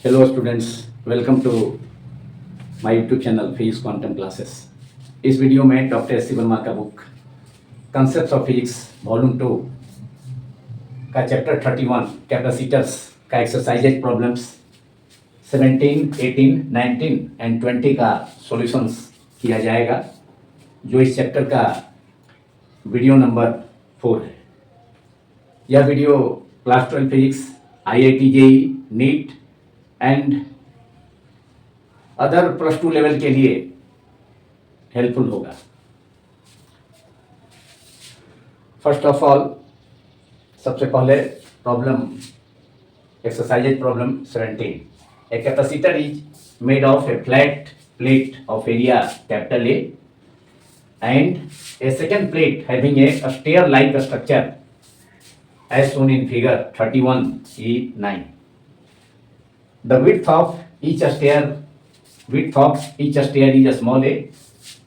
Hello students, welcome to my YouTube channel Physics Quantum Classes। इस video में doctor S C Verma का book concepts of physics volume 2 का chapter 31 capacitors का exercises problems 17, 18, 19 and 20 का solutions किया जाएगा, जो इस चैप्टर का वीडियो नंबर 4 है। यह video class 12 physics, IIT JEE, NEET and other +2 level के लिए हेल्पफुल होगा। फर्स्ट ऑफ ऑल, सबसे पहले problem exercise problem 17। A capacitor is made of a flat plate of area capital A and a second plate having a stair like structure as shown in figure 31E9. The width of each stair is a small a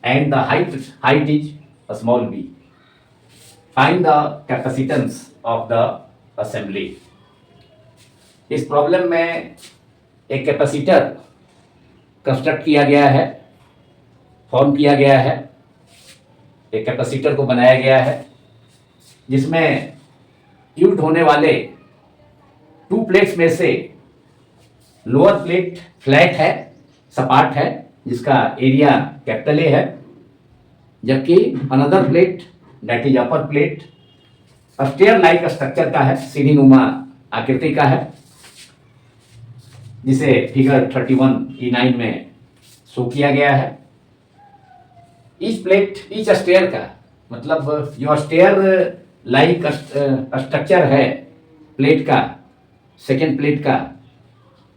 and the height is a small b. Find the capacitance of the assembly. इस problem में एक capacitor construct किया गया है, form किया गया है, एक कैपेसिटर को बनाया गया है जिसमें यूज होने वाले 2 प्लेट्स में से लोअर प्लेट फ्लैट है, सपाट है, जिसका एरिया कैपिटल ए है, जबकि another plate that is upper plate stair like structure का है, सीढ़ी नुमा आकृति का है, जिसे फिगर 31E9 में शो किया गया है। ईच स्टेयर का मतलब जो स्टेयर लाइक स्ट्रक्चर है प्लेट का, सेकेंड प्लेट का,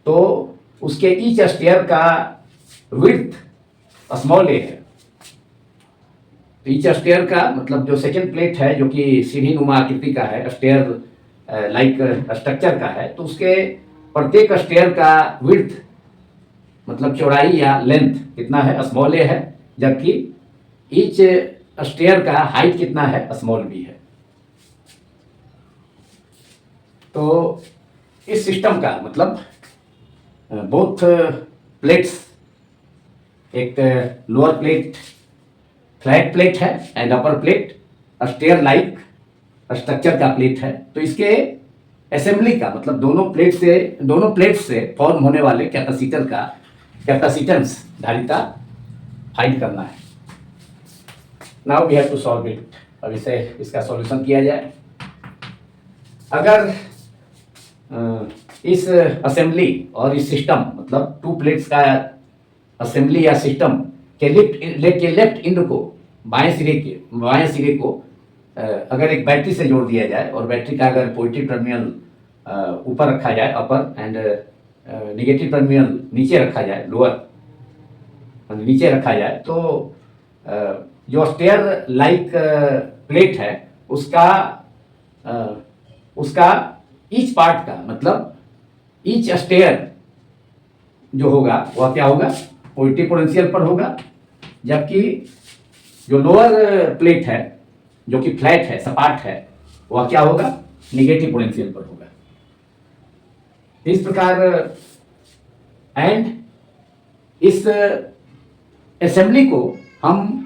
तो उसके ईच स्टेयर का विड्थ स्मॉल ए है। ईच स्टेयर का मतलब जो सेकेंड प्लेट है, जो कि सीढ़ी नुमा आकृति का है, स्टेयर लाइक स्ट्रक्चर का है, तो उसके प्रत्येक स्टेयर का विड्थ मतलब चौड़ाई या लेंथ कितना है, स्मॉल ए है, जबकि ईच स्टेयर का हाइट कितना है, स्मॉल बी है। तो इस सिस्टम का मतलब बोथ प्लेट्स, एक लोअर प्लेट फ्लैट प्लेट है and upper plate stair like structure का प्लेट है, तो इसके असेंबली का मतलब दोनों प्लेट से फॉर्म होने वाले कैपेसिटर का कैपेसिटेंस धारिता फाइंड करना है। Now we have to solve it. अब इसका सॉल्यूशन किया जाए। अगर इस असेंबली और इस सिस्टम मतलब 2 प्लेट्स का असेंबली या सिस्टम के लेफ्ट एंड को बाएं सिरे को अगर एक बैटरी से जोड़ दिया जाए और बैटरी का अगर पॉजिटिव टर्मिनल ऊपर रखा जाए अपर एंड नेगेटिव टर्मिनल नीचे रखा जाए लोअर नीचे रखा जाए, तो जो स्टेयर लाइक प्लेट है उसका ईच पार्ट का मतलब ईच स्टेयर जो होगा वह क्या होगा, पॉजिटिव पोटेंशियल पर होगा, जबकि जो लोअर प्लेट है जो कि फ्लैट है, सपाट है, वह क्या होगा, निगेटिव पोटेंशियल पर होगा। इस प्रकार एंड इस असेंबली को हम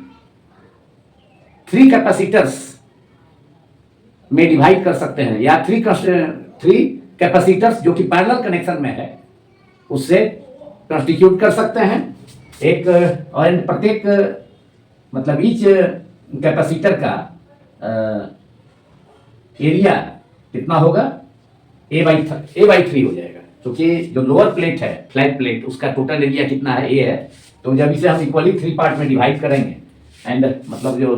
3 कैपेसिटर्स में डिवाइड कर सकते हैं, या 3 कैपेसिटर्स जो कि पैरेलल कनेक्शन में है उससे कंस्टिट्यूट कर सकते हैं। एक और प्रत्येक मतलब ईच कैपेसिटर का एरिया कितना होगा, A/3 हो जाएगा, क्योंकि जो लोअर प्लेट है फ्लैट प्लेट उसका टोटल एरिया कितना है, A है, तो जब इसे हम इक्वली 3 पार्ट में डिवाइड करेंगे एंड मतलब जो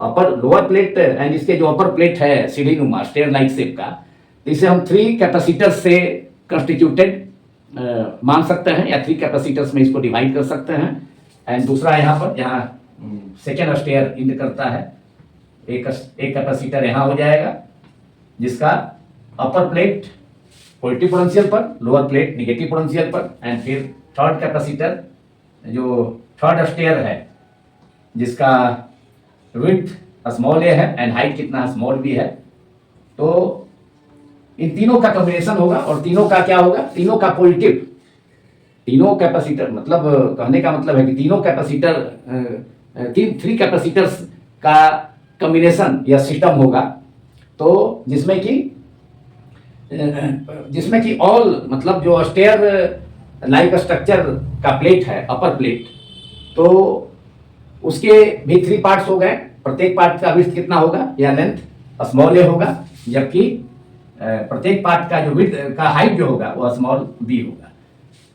अपर लोअर प्लेट एंड इसके जो अपर प्लेट है सीढ़ी नुमा स्टेयर लाइक शेप का, तो इसे हम 3 कैपेसिटर्स से कंस्टिट्यूटेड मान सकते हैं, या 3 कैपेसिटर्स में इसको डिवाइड कर सकते हैं। एंड दूसरा यहाँ पर जहाँ सेकेंड स्टेयर इंड करता है, एक कैपेसिटर यहाँ हो जाएगा जिसका अपर प्लेट पॉजिटिव पोटेंशियल पर, लोअर प्लेट निगेटिव पोटेंशियल पर, एंड फिर थर्ड कैपेसिटर जो थर्ड स्टेयर है जिसका विड्थ स्मॉल ए है एंड हाइट कितना स्मॉल बी है। तो इन तीनों का कॉम्बिनेशन होगा और तीनों का क्या होगा, तीनों का पॉजिटिव, तीनों कैपेसिटर, मतलब कहने का मतलब है कि तीनों कैपेसिटर, थ्री कैपेसिटर्स का कॉम्बिनेशन या सिस्टम होगा, तो जिसमें कि ऑल, मतलब जो स्टेयर लाइक स्ट्रक्चर का प्लेट है, अपर प्लेट, तो उसके भी थ्री पार्ट्स हो गए। प्रत्येक पार्ट का विड्थ कितना होगा या लेंथ स्मॉल ए होगा, जबकि प्रत्येक पार्ट का जो विड्थ का हाइट जो होगा वो स्मॉल बी होगा।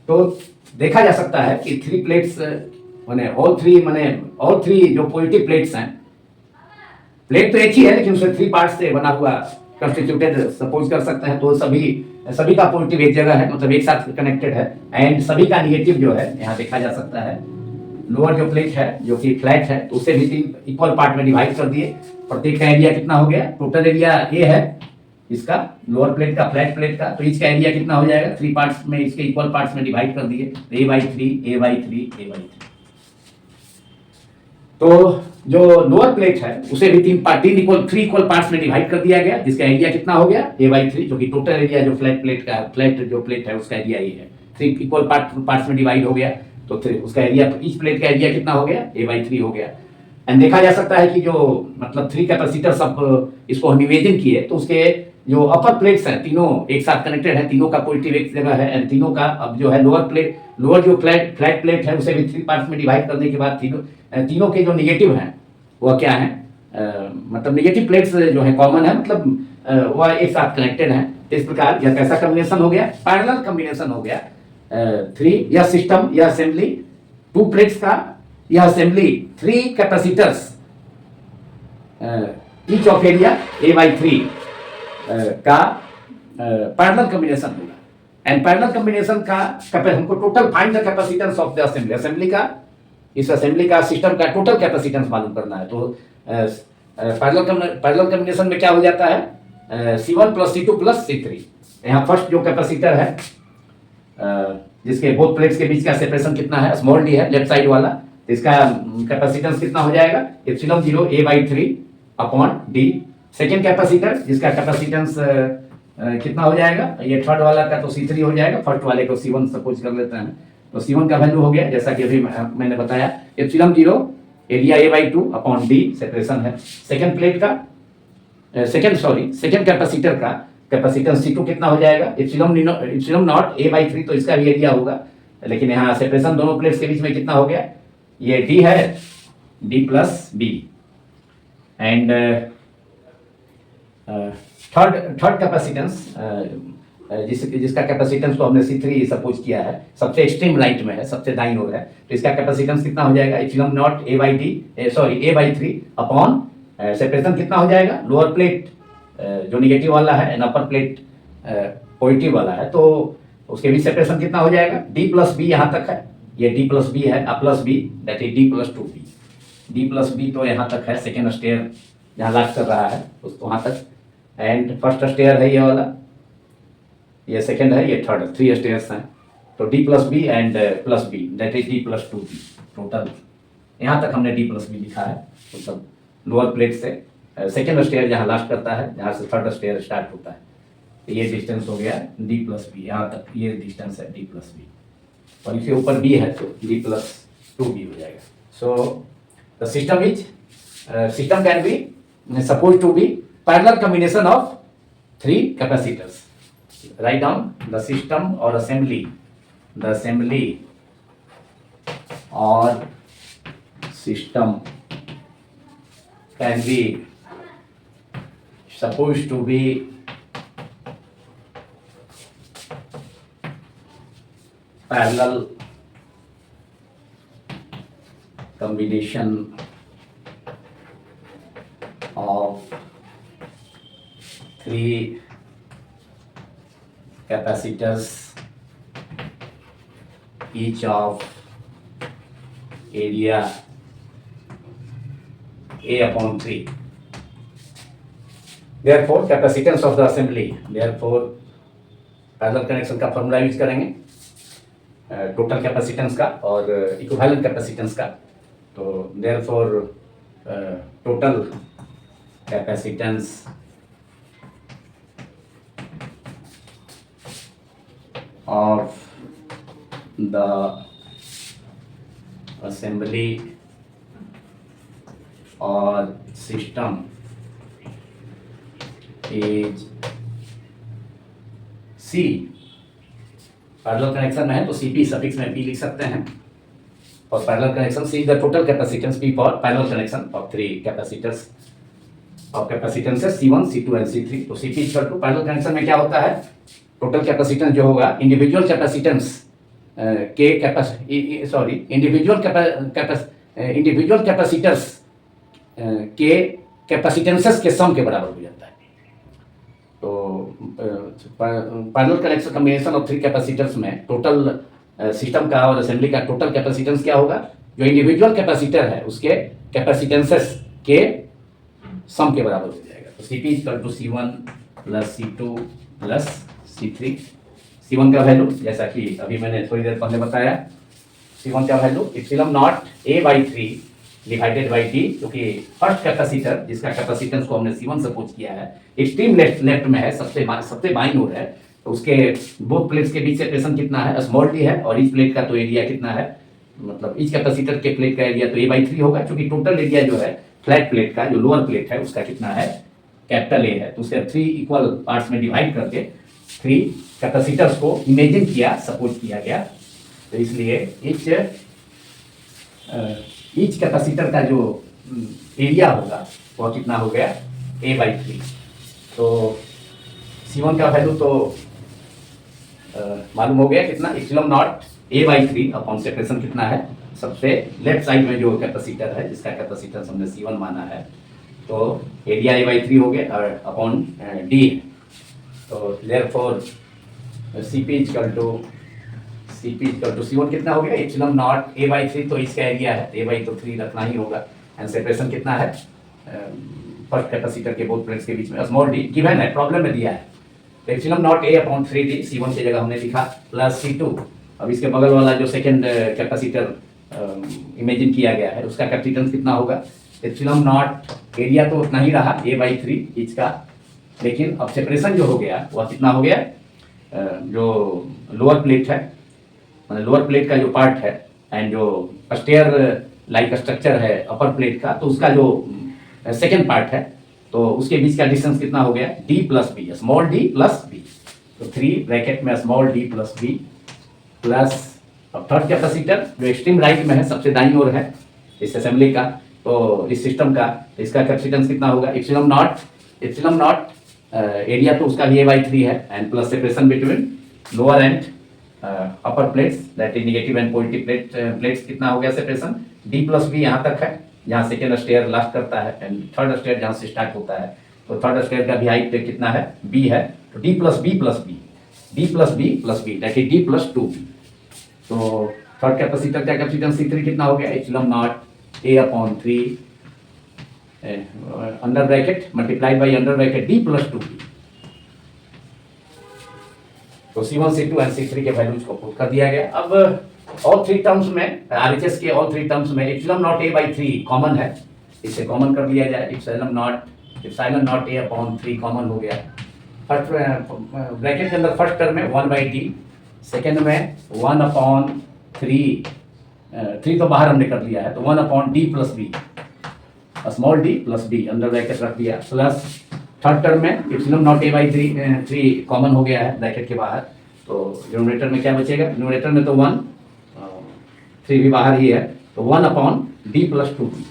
तो देखा जा सकता है कि थ्री प्लेट्स माने ऑल थ्री जो पॉजिटिव प्लेट्स हैं, प्लेट तो एक ही है लेकिन उससे थ्री पार्ट से बना हुआ कंस्टिट्यूटेड सपोज कर सकते हैं, तो सभी का पॉजिटिव एक जगह है, मतलब एक साथ कनेक्टेड है, एंड सभी का निगेटिव जो है यहाँ देखा जा सकता है। लोअर जो प्लेट है जो कि फ्लैट है, तो उसे भी तीन इक्वल पार्ट में डिवाइड कर दिए। प्रत्येक का एरिया कितना हो गया, टोटल एरिया ए है इसका, लोअर प्लेट का, फ्लैट प्लेट का, तो इसका एरिया कितना हो जाएगा, थ्री पार्ट्स में, इसके इक्वल पार्ट्स में डिवाइड कर दिए, A/3 A/3 A/3। तो जो लोअर प्लेट है उसे भी थ्री इक्वल पार्ट्स में डिवाइड कर दिया गया, जिसका एरिया कितना हो गया A/3, जो कि टोटल एरिया जो फ्लैट जो प्लेट है उसका एरिया ये है, थ्री इक्वल पार्ट्स में डिवाइड हो गया, तो उसका एरिया, ईच प्लेट का एरिया कितना हो गया, A/3 हो गया। एंड देखा जा सकता है कि जो मतलब थ्री कैपेसिटर सब इसको हम इमेजिन किए, तो उसके जो अपर प्लेट्स हैं तीनों एक साथ कनेक्टेड है, तीनों का पॉजिटिव एक जगह है, एंड तीनों का अब जो है लोअर जो फ्लैट प्लेट है उसे भी थ्री पार्ट्स में डिवाइड करने के बाद तीनों के जो निगेटिव हैं वह क्या है, मतलब निगेटिव प्लेट्स जो है कॉमन है, मतलब वह एक साथ कनेक्टेड है। इस प्रकार यह कैसा कॉम्बिनेशन हो गया, पैरेलल कॉम्बिनेशन हो गया। थ्री यह सिस्टम, यह असेंबली, टू प्लेट्स का यह assembly, three capacitors, each of area A/3 का पैरेलल कॉम्बिनेशन होगा। एंड पैरेलल कॉम्बिनेशन का हमको total find the capacitance of the assembly, assembly का, इस असेंबली का सिस्टम का टोटल कैपेसिटेंस मालूम करना है। तो पैरेलल कॉम्बिनेशन में क्या हो जाता है, C1 + C2 + C3। यहाँ फर्स्ट जो कैपेसिटर है जिसके बोथ प्लेट्स के बीच का सेपरेशन कितना है, स्मॉल डी है, लेफ्ट साइड वाला, तो इसका कैपेसिटेंस कितना हो जाएगा, ε0 A/3/d। सेकेंड कैपेसिटर जिसका कैपेसिटेंस कितना हो जाएगा, ये थर्ड वाला का तो C3 हो जाएगा, फर्स्ट वाले को C1 सपोज कर लेते हैं, तो C1 का वैल्यू हो गया जैसा कि अभी मैंने बताया, ε0 एरिया A/2/d सेपरेशन है। सेकेंड प्लेट का सेकेंड कैपेसिटर का कैपेसिटेंस C2 कितना हो जाएगा, ε0 A/3, तो इसका भी एरिया होगा, लेकिन यहाँ सेपरेशन दोनों प्लेट्स के बीच में कितना हो गया, ये D है, D + B। And third capacitance जिसका कैपेसिटेंस को हमने C3 सपोज किया है, सबसे एक्सट्रीम राइट में है, सबसे दाईं ओर है, तो इसका कैपेसिटेंस कितना हो जाएगा, ε0 A/3/, सेपरेशन कितना हो जाएगा, लोअर प्लेट जो निगेटिव वाला है एंड अपर प्लेट पॉजिटिव वाला है, तो उसके बीच सेपरेशन कितना हो जाएगा, D + B यहाँ तक है, ये D + B है, +B that is D + 2B, D + B तो यहाँ तक है, सेकेंड स्टेयर जहाँ लास्ट कर रहा है उसको वहाँ तक, एंड फर्स्ट स्टेयर है ये वाला, ये सेकेंड है, ये थर्ड, थ्री स्टेयर्स हैं, तो D + B and +B that is D + 2B total. यहाँ तक हमने D + B लिखा है, मतलब लोअर प्लेट से सेकेंड स्टेयर जहाँ लास्ट करता है, जहाँ से थर्ड स्टेयर स्टार्ट होता है, तो ये डिस्टेंस हो गया D + B, यहाँ तक ये डिस्टेंस है D + B, और इसके ऊपर B है तो D + 2B हो जाएगा। So the system can be suppose to be parallel combination of three capacitors. Write down the system or assembly, the assembly or system can be supposed to be parallel combination of three capacitors, each of area A/3. Therefore capacitance of the assembly, therefore parallel connection का formula use करेंगे, total capacitance का और equivalent capacitance का, तो therefore total capacitance of the assembly or system is C। Parallel connection में है तो CP suffix में P लिख सकते हैं, और parallel connection C the total capacitance P for parallel connection of three capacitors of capacitances C1 C2 and C3। तो CP equal to parallel connection में क्या होता है, टोटल कैपेसिटेंस जो होगा इंडिविजुअल कैपेसिटेंस के इंडिविजुअल कैपेसिटर्स के कैपेसिटेंसेस के सम के बराबर हो जाता है। तो parallel connection combination of three capacitors में टोटल सिस्टम का और असेंबली का टोटल कैपेसिटेंस क्या होगा, जो इंडिविजुअल कैपेसिटर है उसके कैपेसिटेंसेस के सम के बराबर हो जाएगा। तो CP equal to C1 plus C2 plus C3। C1 का वैल्यू जैसा कि अभी मैंने थोड़ी देर पहले बताया, C1 का value epsilon naught A/3 divided by D, क्योंकि फर्स्ट कैपेसिटर जिसका कैपेसिटेंस को हमने C1 से पूछ किया है एक्सट्रीम लेफ्ट में है, सबसे बाईं ओर है, तो उसके बोथ प्लेट्स के बीच सेपरेशन कितना है, स्मॉल d है, और इस प्लेट का तो एरिया कितना है, मतलब इस कैपेसिटर के प्लेट का एरिया तो A/3 होगा, क्योंकि टोटल एरिया जो है फ्लैट प्लेट का जो लोअर प्लेट है उसका कितना है, कैपिटल A है। तो उसे 3 इक्वल पार्ट्स में डिवाइड करके 3 कैपेसिटर्स को इमेजिन किया, सपोज किया गया, तो इसलिए ईच कैपेसिटर का जो एरिया होगा वह कितना हो गया, A/3। तो C1 का वैल्यू तो मालूम हो गया कितना, epsilon naught A/3 upon separation कितना है, सबसे लेफ्ट साइड में जो कैपेसिटर है जिसका कैपेसिटेंस हमने C1 माना है, तो एरिया A/3 हो गया और अपॉन D है। तो therefore CP equal to C1 कितना हो गया, इप्सिलॉन नॉट A/3, तो इसका एरिया है A/3 रखना ही होगा, एंड सेपरेशन कितना है फर्स्ट कैपेसिटर के बोथ प्लेट्स के बीच में, स्मॉल d गिवन है, प्रॉब्लम में दिया है। तो इप्सिलॉन नॉट A/3D C1 की जगह हमने लिखा प्लस C2। अब इसके बगल वाला जो सेकंड कैपेसिटर इमेजिन किया गया है उसका कैपेसिटेंस कितना होगा, इप्सिलॉन नॉट एरिया तो उतना ही रहा A/3 ईच का, लेकिन अब सेपरेशन जो हो गया वह कितना हो गया, जो लोअर प्लेट है, मतलब लोअर प्लेट का जो पार्ट है एंड जो स्टेयर लाइक स्ट्रक्चर है अपर प्लेट का, तो उसका जो सेकेंड पार्ट है तो उसके बीच का डिस्टेंस कितना हो गया, D plus B, small d plus B. तो 3 ब्रैकेट में small d plus B plus, अब थर्ड कैपेसिटर जो एक्सट्रीम राइट में है, सबसे दाईं ओर है इस असेंबली का, तो इस सिस्टम का, इसका कैपेसिटेंस कितना होगा, इप्सिलॉन नॉट एरिया तो उसका भी A/3 है, and plus separation between lower and upper plates that is negative and positive plates कितना हो गया सेपरेशन, D प्लस बी यहाँ तक है, जहाँ सेकेंड स्टेयर लास्ट करता है, एंड थर्ड स्टेयर जहाँ से स्टार्ट होता है, तो थर्ड स्टेयर का भी हाइट कितना है, B है, तो D plus B that is D plus 2B। तो थर्ड कैपेसिटर का कैपेसिटेंस C3 कितना हो गया, epsilon naught A/3 under bracket multiplied by under bracket D plus 2B। तो C1 C2 एंड C3 के वैल्यूज को पुट कर दिया गया। अब ऑल थ्री टर्म्स में, RHS के ऑल थ्री टर्म्स में इप्सिलॉन नॉट A/3 कॉमन है, इसे कॉमन कर दिया जाए, इप्सिलॉन नॉट A/3 कॉमन हो गया। फर्स्ट ब्रैकेट के अंदर फर्स्ट टर्म में 1/d, सेकेंड में 1/3, 3 तो बाहर हमने कर दिया है, तो 1/d plus B, small d plus b under bracket रख दिया, प्लस थर्ड टर्म में इप्सिलॉन नॉट A/3 कॉमन हो गया है ब्रैकेट के बाहर, तो डिनोमिनेटर में क्या बचेगा, डिनोमिनेटर में तो 1, 3 भी बाहर ही है, तो 1/d plus 2b,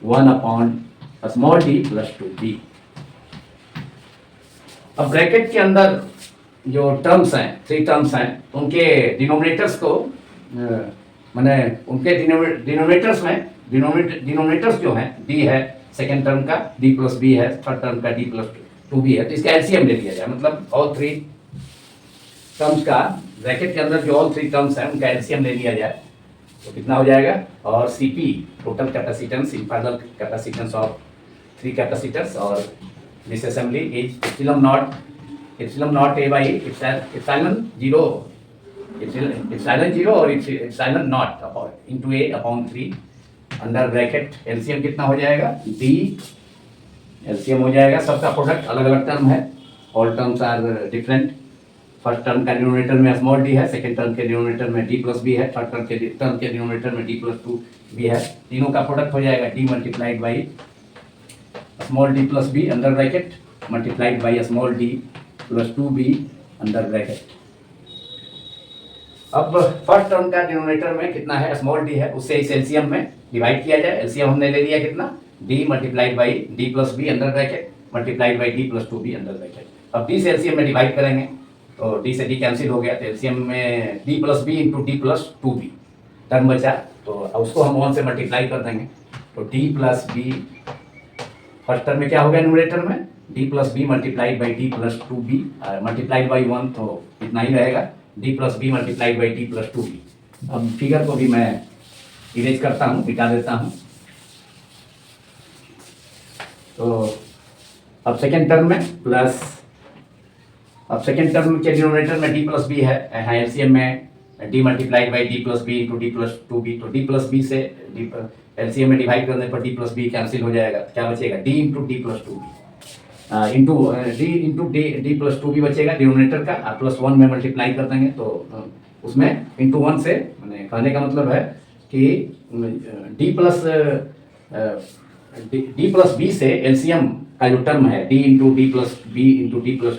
1/d plus 2b। अब ब्रैकेट के अंदर जो टर्म्स हैं, 3 टर्म्स हैं, उनके डिनोमिनेटर्स को मैंने उनके डिनोमिनेटर्स में डिनोमिनेटर्स जो हैं, d है सेकेंड टर्म का, d प्लस b है थर्ड टर्म का, d प्लस 2b है, तो इसका एलसीएम ले लिया जाए, मतलब ऑल 3 टर्म्स का ब्रैकेट के अंदर जो ऑल 3 टर्म्स हैं उनका एलसीएम ले लिया जाए, तो कितना हो जाएगा, और CP total capacitance in parallel capacitance of 3 capacitors, और this assembly is epsilon naught epsilon 0 और epsilon naught into A/3 under bracket, LCM कितना हो जाएगा, D एलसीएम हो जाएगा, सबका प्रोडक्ट अलग अलग टर्म है, all terms are different, first term का डिनोमिनेटर में स्मॉल डी है, सेकंड टर्म के डिनोमिनेटर में डी प्लस बी है, थर्ड टर्म के डिनोमिनेटर में डी प्लस टू बी है। तीनों का प्रोडक्ट हो जाएगा D multiplied by small D plus B under bracket multiplied by small D plus two B under bracket. अब फर्स्ट टर्म का डिनोमिनेटर में कितना है, स्मॉल डी है, उससे इस एलसीएम में डिवाइड किया जाए। एलसीएम हमने ले लिया कितना, D multiplied by D plus B under bracket multiplied by D plus two B under bracket. अब डी से एलसीएम में डिवाइड करेंगे तो डी से डी कैंसिल हो गया, तो एलसीएम में D plus B into D plus two B term बचा, तो उसको हम 1 से मल्टीप्लाई कर देंगे। तो D plus B first term में क्या हो गया न्यूमरेटर में, D plus B multiplied by D plus two B multiplied by 1, तो इतना ही रहेगा D plus B multiplied by D plus two B. अब फिगर को भी मैं इरेज करता हूँ, मिटा देता हूँ। तो अब सेकेंड टर्म में प्लस, अब सेकेंड टर्म के डिनोमिनेटर में डी प्लस बी है, एलसीएम में D multiplied by D plus B into D plus two B, तो डी प्लस बी से एलसीएम में डिवाइड करने पर डी प्लस बी कैंसिल हो जाएगा, क्या बचेगा D into D plus two B into D plus two B बचेगा डिनोमिनेटर का, प्लस 1 में मल्टीप्लाई कर देंगे तो उसमें इंटू 1 से, मैंने कहने का मतलब है कि डी प्लस बी से एलसीएम का जो टर्म है D into D plus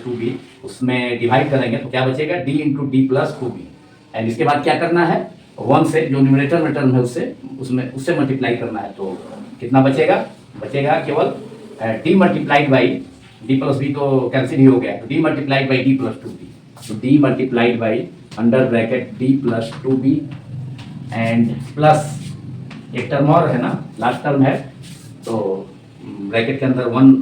two B उसमें डिवाइड करेंगे तो क्या बचेगा D into D plus two B, and इसके बाद क्या करना है 1 से जो न्यूमरेटर में टर्म है उससे मल्टीप्लाई करना है, तो कितना बचेगा केवल D multiplied by D plus B तो कैंसिल ही हो गया, तो D multiplied by D plus two B, तो D multiplied by under bracket D plus two B and plus एक टर्म और है ना, लास्ट टर्म है, तो ब्रैकेट के अंदर 1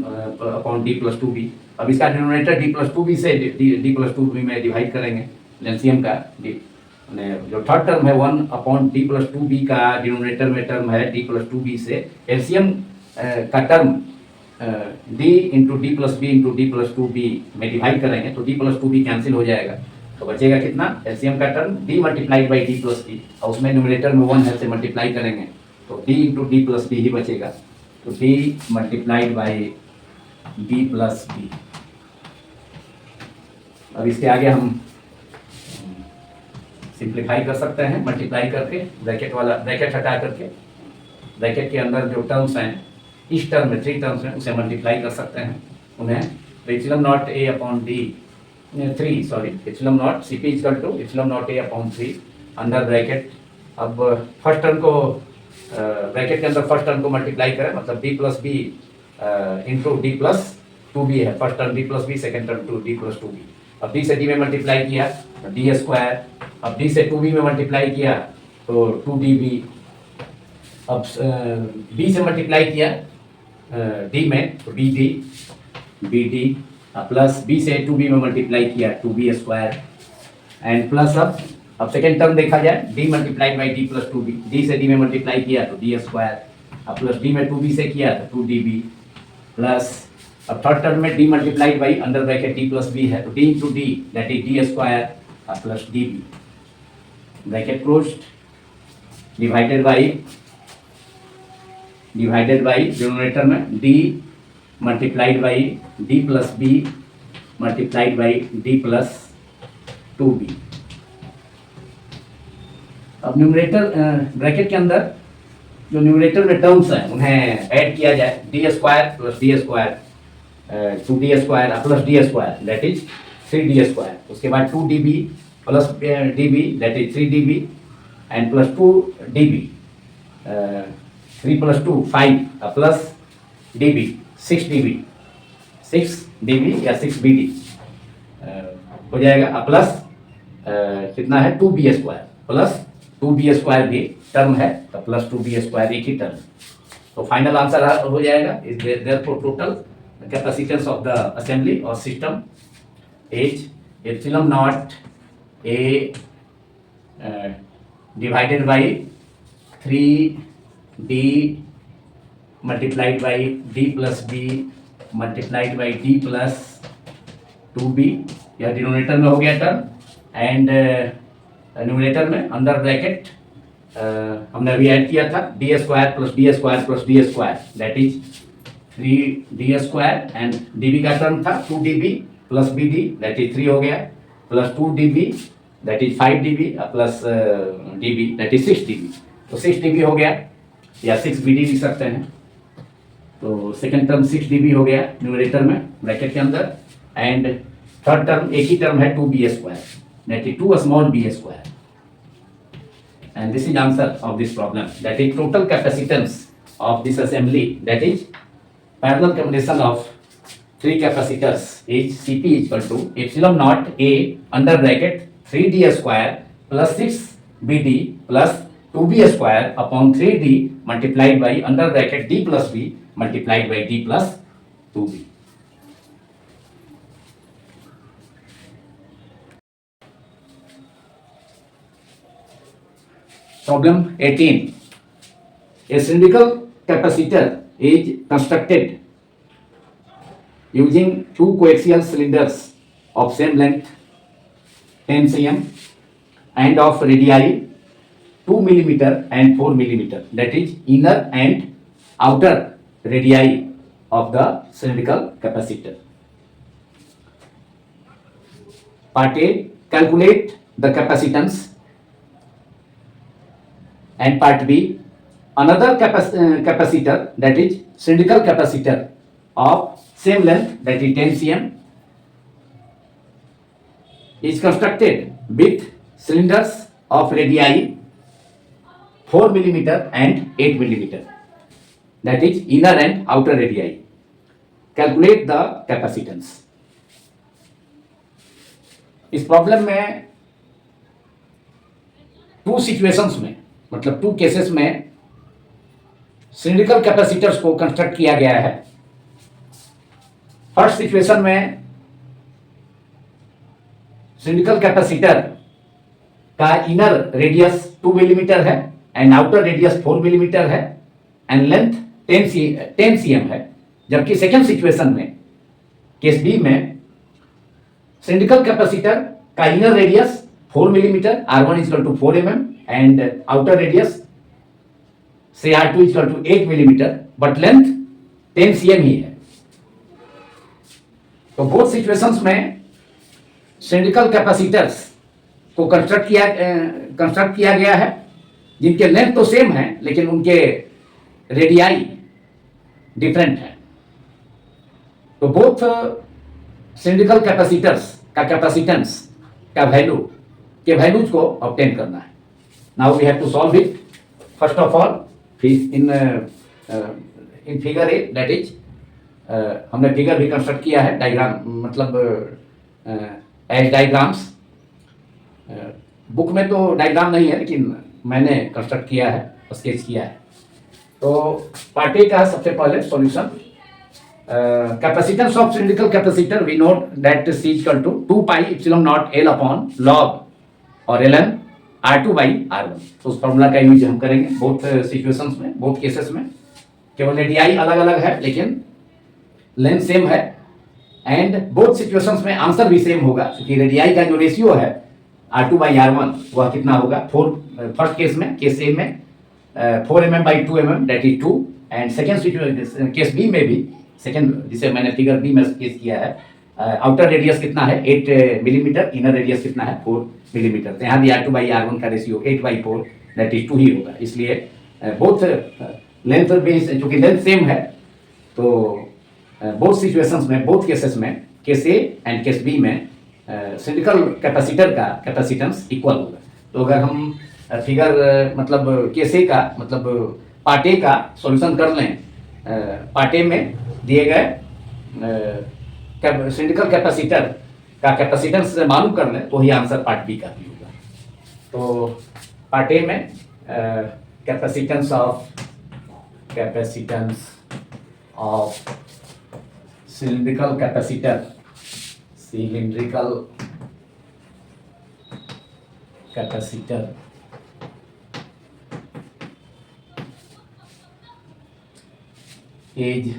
upon D plus two B. अब इसका denominator D plus two B से डी प्लस टू बी में डिवाइड करेंगे, एलसीएम का जो थर्ड टर्म है 1 upon D plus two B का डिनोमिनेटर में टर्म है डी प्लस टू बी से एलसीएम का term D into D plus B into D plus two B में डिवाइड करेंगे तो D plus two B cancel हो जाएगा, तो बचेगा कितना एलसीएम का term D multiplied by D plus B, और उसमें न्यूमरेटर में 1 है से मल्टीप्लाई करेंगे तो D into D plus B ही बचेगा, तो D multiplied by D plus B. अब इसके आगे हम सिंप्लीफाई कर सकते हैं मल्टीप्लाई करके, ब्रैकेट हटा करके ब्रैकेट के अंदर जो टर्म्स हैं इस टर्म में 3 टर्म्स हैं उसे मल्टीप्लाई कर सकते हैं उन्हें, तो epsilon naught A upon D 3 sorry epsilon naught C P equal to epsilon naught A upon 3 under bracket. अब फर्स्ट टर्म को ब्रैकेट के अंदर फर्स्ट टर्म को मल्टीप्लाई करें, मतलब D plus B into D plus two B है, first term D plus B second term two D plus two B. अब D से डी में मल्टीप्लाई किया डी स्क्वायर, अब डी से टू बी में मल्टीप्लाई किया तो टू डी बी, अब बी से मल्टीप्लाई किया डी में तो बी डी प्लस बी से टू बी में मल्टीप्लाई किया two B square and plus अब सेकेंड टर्म देखा जाए D multiplied by D plus two B, D से डी में मल्टीप्लाई किया तो डी स्क्वायर, अब प्लस डी में टू बी से किया तो टू डी बी प्लस, अब थर्ड टर्म में D multiplied by under bracket D plus B है तो D into d that is d square plus d b bracket closed divided by denominator में D multiplied by D plus B multiplied by D plus two B. अब numerator bracket के अंदर जो numerator में terms हैं उन्हें add किया जाए, D square plus D square two D square plus D square that is 3d square, उसके बाद 2db plus db that is 3db and plus 2db 3 प्लस 2 5 प्लस db 6db या 6bd हो जाएगा, प्लस कितना है 2b square plus 2b square भी term है तो प्लस 2b स्क्वायर एक ही टर्म, तो फाइनल आंसर हो जाएगा is therefore total capacitance of the assembly और system is epsilon naught A divided by 3d multiplied by d plus B multiplied by d plus 2b, यह denominator में हो गया टर्म, एंड न्यूमरेटर में under bracket हमने अभी add किया था d square plus D square plus D square that is 3d square and db का टर्म था 2db plus bd that is 3 हो गया, plus 2 dB that is 5 dB plus dB that is 6 dB. तो 6 dB हो गया या 6 BD लिख सकते हैं. तो सेकंड टर्म 6 dB हो गया न्यूमरेटर में ब्रैकेट के अंदर, एंड थर्ड टर्म एक ही टर्म है 2b square that is 2 small b square. And this is answer of this problem, that is total capacitance of this assembly, that is parallel combination of three capacitors is Cp equal to epsilon naught A under bracket 3d square plus 6bd plus 2b square upon 3d multiplied by under bracket d plus b multiplied by d plus 2b. Problem 18. A cylindrical capacitor is constructed using two coaxial cylinders of same length 10 cm and of radii 2 mm and 4 mm, that is inner and outer radii of the cylindrical capacitor. Part A, calculate the capacitance, and part B, another capacitor, that is cylindrical capacitor of same length, that is 10 cm, is constructed with cylinders of radii 4 mm and 8 mm, that is inner and outer radii. Calculate the capacitance. इस problem में two situations में, मतलब two cases में cylindrical capacitors को construct किया गया है. First situation में सिलिंड्रिकल कैपेसिटर का इनर रेडियस 2 मिलीमीटर है एंड आउटर रेडियस 4 मिलीमीटर है एंड लेंथ 10 cm है. जबकि सेकेंड सिचुएशन में केस बी में सिलिंड्रिकल कैपेसिटर का inner radius 4 millimetre, R1 equal to 4 mm and outer radius से R2 equal to 8 millimetre, but length 10 cm ही है. तो बोथ सिचुएशंस में सिलिंड्रिकल कैपेसिटर्स को कंस्ट्रक्ट किया गया है जिनके लेंथ तो सेम है लेकिन उनके रेडियाई डिफरेंट है. तो बोथ सिलिंड्रिकल कैपेसिटर्स का कैपेसिटेंस का वैल्यू के वैल्यूज को ऑब्टेन करना है. Now we have to solve it. First of all in figure A, that is हमने फिगर भी कंस्ट्रक्ट किया है, डायग्राम मतलब एज डायग्राम्स. बुक में तो डायग्राम नहीं है लेकिन मैंने कंस्ट्रक्ट किया है, स्केच किया है. तो पार्ट ए का सबसे पहले solution. Capacitance of cylindrical capacitor we note that C equal to 2 pi epsilon naught L upon log और ln R2 बाई R1. तो उस फॉर्मूला का यूज हम करेंगे बोथ सिचुएशंस में, बोथ केसेस में. केवल रेडियाई अलग अलग है लेकिन लेंथ सेम है एंड बोथ सिचुएशंस में आंसर भी सेम होगा क्योंकि रेडियाई का जो रेशियो है R2 बाई R1 वह कितना होगा. फर्स्ट केस में, केस ए में 4 mm by 2 mm that is 2 and second situation case B में भी सेकेंड जिसे मैंने फिगर बी में स्केच किया है, आउटर रेडियस कितना है 8 मिलीमीटर, इनर रेडियस कितना है 4 मिलीमीटर. तो यहाँ भी R2 बाई R1 का रेशियो 8 बाई 4 दैट इज 2 ही होगा. इसलिए बोथ लेंथ बेस चूंकि लेंथ सेम है तो बोथ सिचुएशंस में, बोथ केसेस में, case A and case B में सिलिंड्रिकल कैपेसिटर का कैपेसिटेंस इक्वल होगा. तो अगर हम फिगर मतलब केस ए का मतलब पार्ट ए का सॉल्यूशन कर लें, पार्ट ए में दिए गए सिलिंड्रिकल कैपेसिटर का कैपेसिटेंस मालूम कर लें तो ही आंसर पार्ट बी का भी होगा. तो पार्ट ए में capacitance of cylindrical capacitor is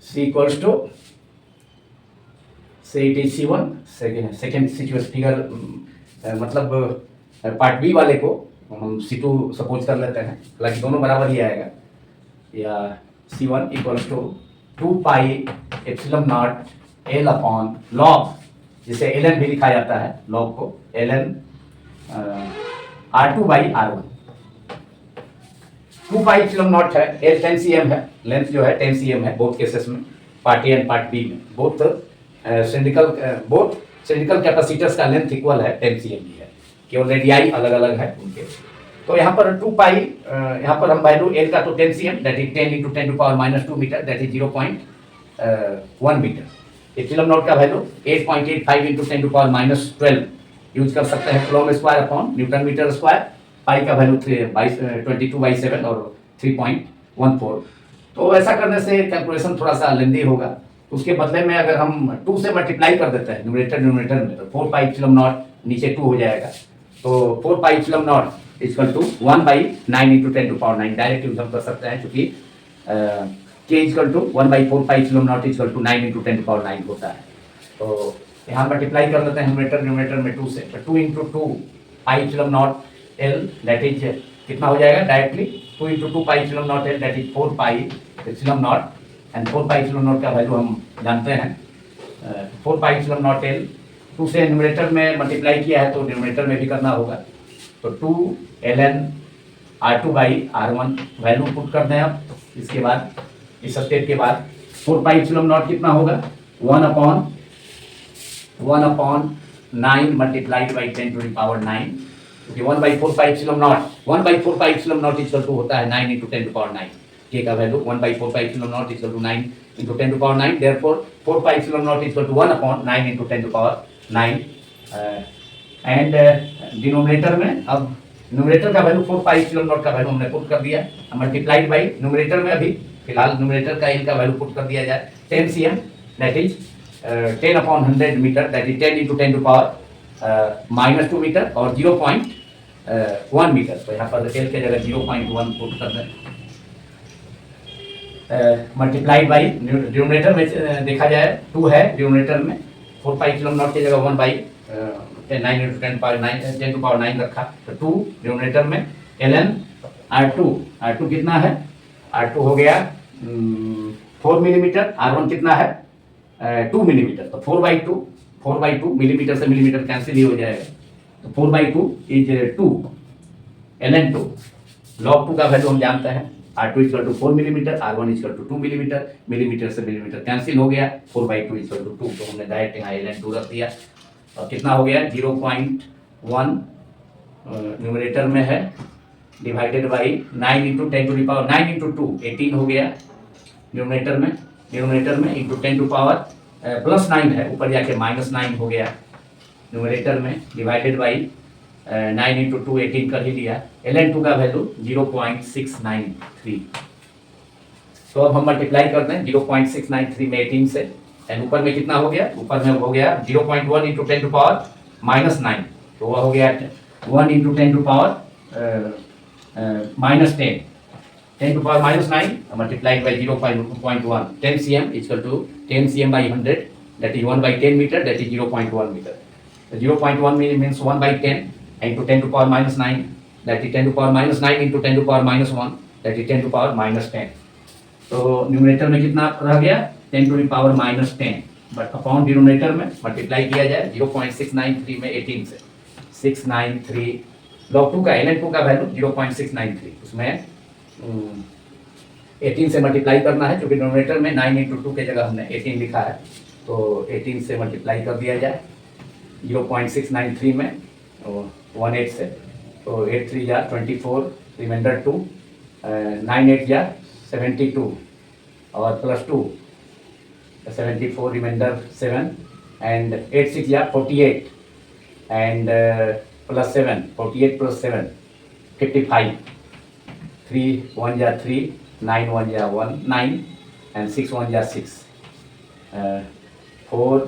C equals to, say it is C1. Second situation figure मतलब पार्ट बी वाले को हम C2 सपोज कर लेते हैं, हालांकि दोनों बराबर ही आएगा. या C1 equals to 2 pi epsilon naught L upon log, जिसे एल एन भी लिखा जाता है, लॉग को L N R2 by R1। 2 pi epsilon naught है, एल 10 cm है, लेंथ जो है 10 cm है बोथ केसेस में, part A and part B में। बोथ सिलिंड्रिकल कैपेसिटर्स का लेंथ इक्वल है, 10 cm ही है, केवल रेडियाई अलग अलग है उनके। तो यहाँ पर 2 पाई, यहाँ पर हम वैल्यू एल का तो 10 cm that is 10 × 10⁻² metre that is 0.1 metre. Epsilon naught का वैल्यू 8.85 × 10⁻12 यूज कर सकते हैं, coulomb square upon newton metre square. Pi का वैल्यू 22/7 और 3.14। तो ऐसा करने से कैलकुलेशन थोड़ा सा लेंदी होगा। उसके बदले में अगर हम 2 से मल्टीप्लाई कर देते हैं न्यूमरेटर में, तो 4 पाई एप्सिलॉन नॉट नीचे 2 हो जाएगा। तो 4 pi epsilon naught equal to 1/9 × 10⁻⁹ direct use हम कर सकते हैं, क्योंकि k equal to 1/4 pi epsilon naught equal to 9 × 10⁻9 होता है। तो यहाँ मल्टीप्लाई कर लेते हैं न्यूमरेटर में 2 से, तो 2 × 2 pi epsilon naught L that is कितना हो जाएगा directly 2 × 2 pi epsilon naught L that is 4 pi epsilon not, and 4 pi epsilon naught का वैल्यू हम जानते हैं 4 पाई एप्सिलॉन नॉट एल। 2 से न्यूमरेटर में मल्टीप्लाई किया है तो न्यूमरेटर में भी करना होगा। तो 2 ln R2 by R1 value put कर दें अब। इसके बाद इस स्टेप के बाद 4 पाई एप्सिलॉन नॉट कितना होगा 1/9 मल्टीप्लाइड बाई 10⁻⁹, क्योंकि 1/4 pi epsilon naught equal to होता है 9 × 10⁻⁹। के का value 1/4 pi epsilon naught equal to 9 × 10⁻⁹, therefore 4 pi epsilon naught equal to 1/9 × 10⁻⁹। And denominator में अब न्यूमरेटर का वैल्यू 4 पाई एप्सिलॉन नॉट का वैल्यू हमने पुट कर दिया, मल्टीप्लाइड बाई न्यूमरेटर में अभी फिलहाल न्यूमरेटर का एल का वैल्यू पुट कर दिया जाए 10 cm दैट इज 10/100 मीटर दैट इज 10 × 10⁻⁻² मीटर और 0.1 मीटर। तो यहाँ पर एल के जगह 0.1 पुट कर दें, मल्टीप्लाइड बाई डिनोमिनेटर में देखा जाए 2 है डिनोमिनेटर में, 4 पाई एप्सिलॉन नॉट की जगह 1/9 × 10⁻9 रखा, तो 2 डिनोमिनेटर में ln R2 कितना है, R2 हो गया 4 मिलीमीटर, R1 कितना है 2 मिलीमीटर। तो 4/2 मिलीमीटर से मिलीमीटर कैंसिल ही हो जाएगा, तो 4/2 इज 2 ln 2। log 2 का वैल्यू हम जानते हैं, R2 equal to 4 millimetre, R1 equal to 2 millimetre, millimetre से मिलीमीटर कैंसिल हो गया, 4/2 इक्वल टू 2, तो हमने डायरेक्ट यहाँ ln 2 रख दिया। और कितना हो गया 0.1 न्यूमरेटर में है डिवाइडेड बाई 9 × 10⁻9 × 2 18 हो गया न्यूमरेटर में इंटू 10⁻+9 है, ऊपर जाके -9 हो गया न्यूमरेटर में, डिवाइडेड बाई 9 × 2 18 कर ही लिया। ln 2 का वैल्यू 0.693। तो अब हम मल्टीप्लाई कर दें 0.693 में 18 से, एंड ऊपर में कितना हो गया, ऊपर में हो गया 0.1 × 10⁻⁻9, तो वह हो गया 1 × 10⁻−10 multiplied by 0.1 10 cm equal to 10 cm by 100 that is 1/10 metre that is 0.1 metre. 0.1 means 1/10 into 10⁻⁹ that is 10⁻⁹ into 10⁻⁻1 that is 10⁻−10। तो न्यूमरेटर में कितना रह गया 10⁻−10, बट अपॉन डिनोमिनेटर में मल्टीप्लाई किया जाए 0.693 में 18 से 693 log 2 का ln 2 का वैल्यू 0.693, उसमें 18 से मल्टीप्लाई करना है, क्योंकि डिनोमिनेटर में 9 × 2 के जगह हमने 18 लिखा है, तो 18 से मल्टीप्लाई कर दिया जाए 0.693 में 18 से, तो 8 3 या 24 रिमाइंडर 2 9 8 या 72 और +2 74 रिमाइंडर 7 एंड 8 6 या 48 एंड +7 48 + 7 55 3 1 या 3 9 1 या 1 9 एंड 6 1 या 6 4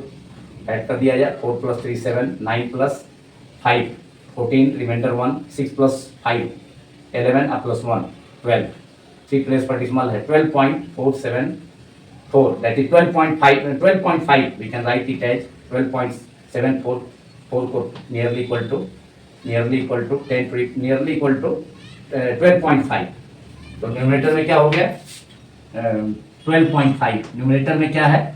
ऐड कर दिया जाए 4 + 3 7 9 + 5 14 रिमाइंडर 1 6 + 5 11 + 1 12 3 प्लेस पर डिसिमल है 12.474 that is 12.5 we can write it as 12.744 को nearly equal to 10 nearly equal to 12.5। तो न्यूमरेटर में क्या हो गया 12.5, न्यूमरेटर में क्या है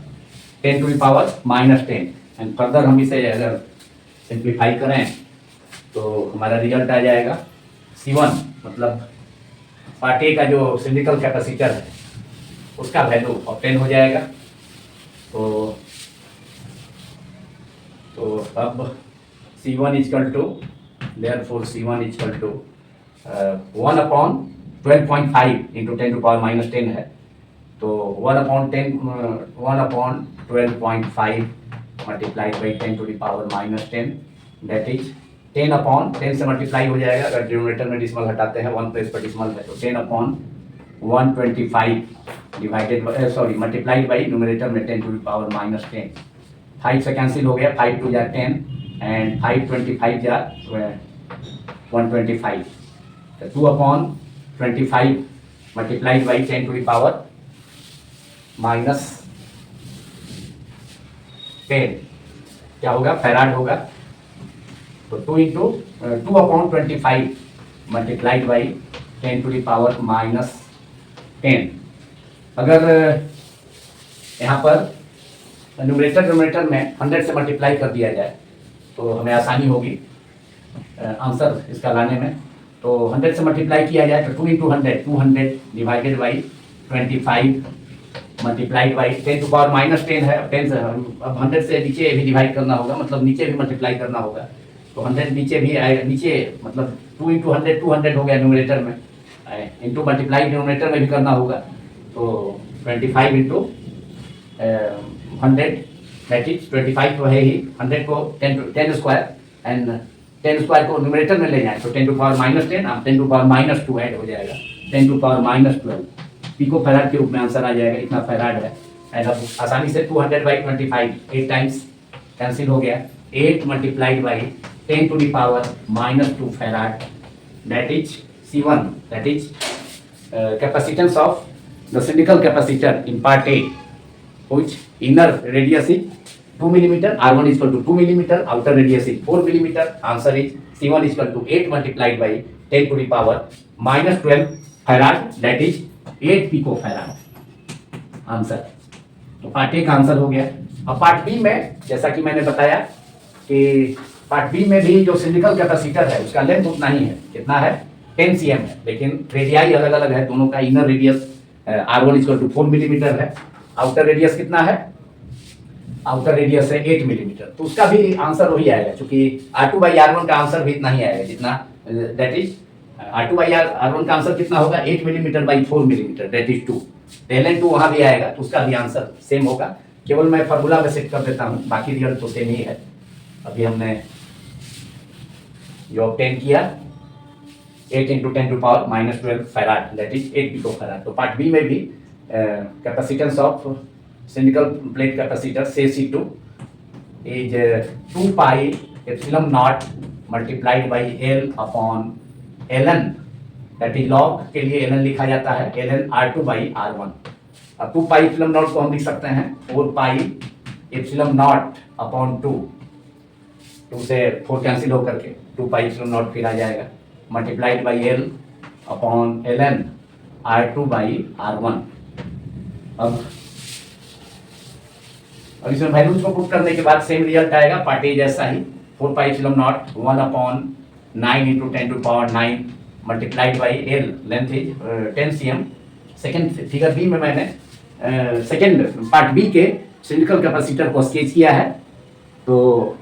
10 to the power -10 and further हम इसे अगर सिंप्लीफाई करें तो हमारा रिजल्ट आ जाएगा C1 मतलब पार्ट ए का जो सिलिकल कैपेसिटर है उसका वैल्यू ऑब्टेन हो जाएगा। तो अब C1 equal to therefore C1 equal to 1/12.5 into 10 to power -10 है, तो 1/12.5 multiplied by 10 to the power -10 that is 10/10 से मल्टीप्लाई हो जाएगा। अगर डिनोमिनेटर में डिसिमल हटाते हैं 1 प्लेस पर डिसिमल है तो 10/125 डिवाइडेड मल्टीप्लाइड बाई न्यूमरेटर में 10 टू द पावर -10। 5 से कैंसिल हो गया, 5 2 जा 10 एंड 5 25 जा 125, तो 2/25 multiplied by 10 to the power -10 क्या होगा, फैराड होगा। तो 2/25 multiplied by 10 to the power -10। अगर यहाँ पर न्यूमरेटर में 100 से मल्टीप्लाई कर दिया जाए तो हमें आसानी होगी आंसर इसका लाने में। तो 100 से मल्टीप्लाई किया जाए तो 2 × 100 200 divided by 25 multiplied by 10 to power -10 है। 10 से अब 100 से नीचे भी डिवाइड करना होगा, मतलब नीचे भी मल्टीप्लाई करना होगा। तो 100 नीचे भी आएगा, नीचे मतलब 2 × 100 200 हो गया न्यूमरेटर में, इंटू मल्टीप्लाई डिनोमिनेटर में भी करना होगा। तो 25 इंटू 100 दैट इज 25 तो है ही, 100 को 10 स्क्वायर एंड 10 स्क्वायर को न्यूमरेटर में ले जाए तो 10 टू पावर -10 अब 10 टू पावर -2 ऐड हो जाएगा, 10 टू पावर -12 पिको फैराड के रूप में आंसर आ जाएगा। इतना फैराड है। एंड अब आसानी से 200/25 8 टाइम्स कैंसिल हो गया, 8 multiplied by 10 to the power -2 farad that is C1 that is capacitance of the cylindrical capacitor in part A which inner radius is 2 millimeter, R1 is equal to 2 millimeter, outer radius is 4 millimeter. Answer is C1 is equal to 8 multiplied by 10 to the power -12 farad that is 8 picofarad. Answer तो part A का answer हो गया। अब part B में जैसा कि मैंने बताया कि पार्ट बी में भी जो सिलिकल कैपेसिटर है उसका लेंथ उतना ही है, कितना है 10 cm है, लेकिन रेडियाई अलग अलग है दोनों का। Inner radius R1 equal to 4 millimetre है, आउटर रेडियस कितना है, आउटर रेडियस है 8 मिलीमीटर। तो उसका भी आंसर वही आएगा, क्योंकि R2/R1 का आंसर भी इतना ही आएगा जितना, दैट इज R2/R1 का आंसर कितना होगा 8 millimetre by 4 millimetre that is 2। ln2 वहां भी आएगा तो उसका भी आंसर सेम होगा, केवल मैं फार्मूला में सेट कर देता हूं, बाकी रिजल्ट तो सेम ही है। अभी हमने जो ऑब्टेन किया 8 × 10 to power -12 farad that is 8 picofarad. तो पार्ट बी में भी capacitance of cylindrical plate capacitor C2 is 2 pi epsilon naught multiplied by L/ln that is log के लिए ln लिखा जाता है, ln R2/R1। अब 2 पाई एप्सिलॉन नॉट को हम लिख सकते हैं 4 पाई एप्सिलॉन नॉट अपॉन 2 से 4 कैंसिल होकर के 2 पाई एप्सिलॉन नॉट फिर आ जाएगा मल्टीप्लाइड बाई L/ln R2/R1। अब इसमें वैल्यूज को पुट करने के बाद सेम रिजल्ट आएगा पार्ट ए जैसा ही, 4 pi epsilon naught 1/9 into 10 to power 9 multiplied by L, length is 10 cm। Second figure B में मैंने सेकेंड पार्ट बी के सिलिकल कैपेसिटर को स्केच किया है, तो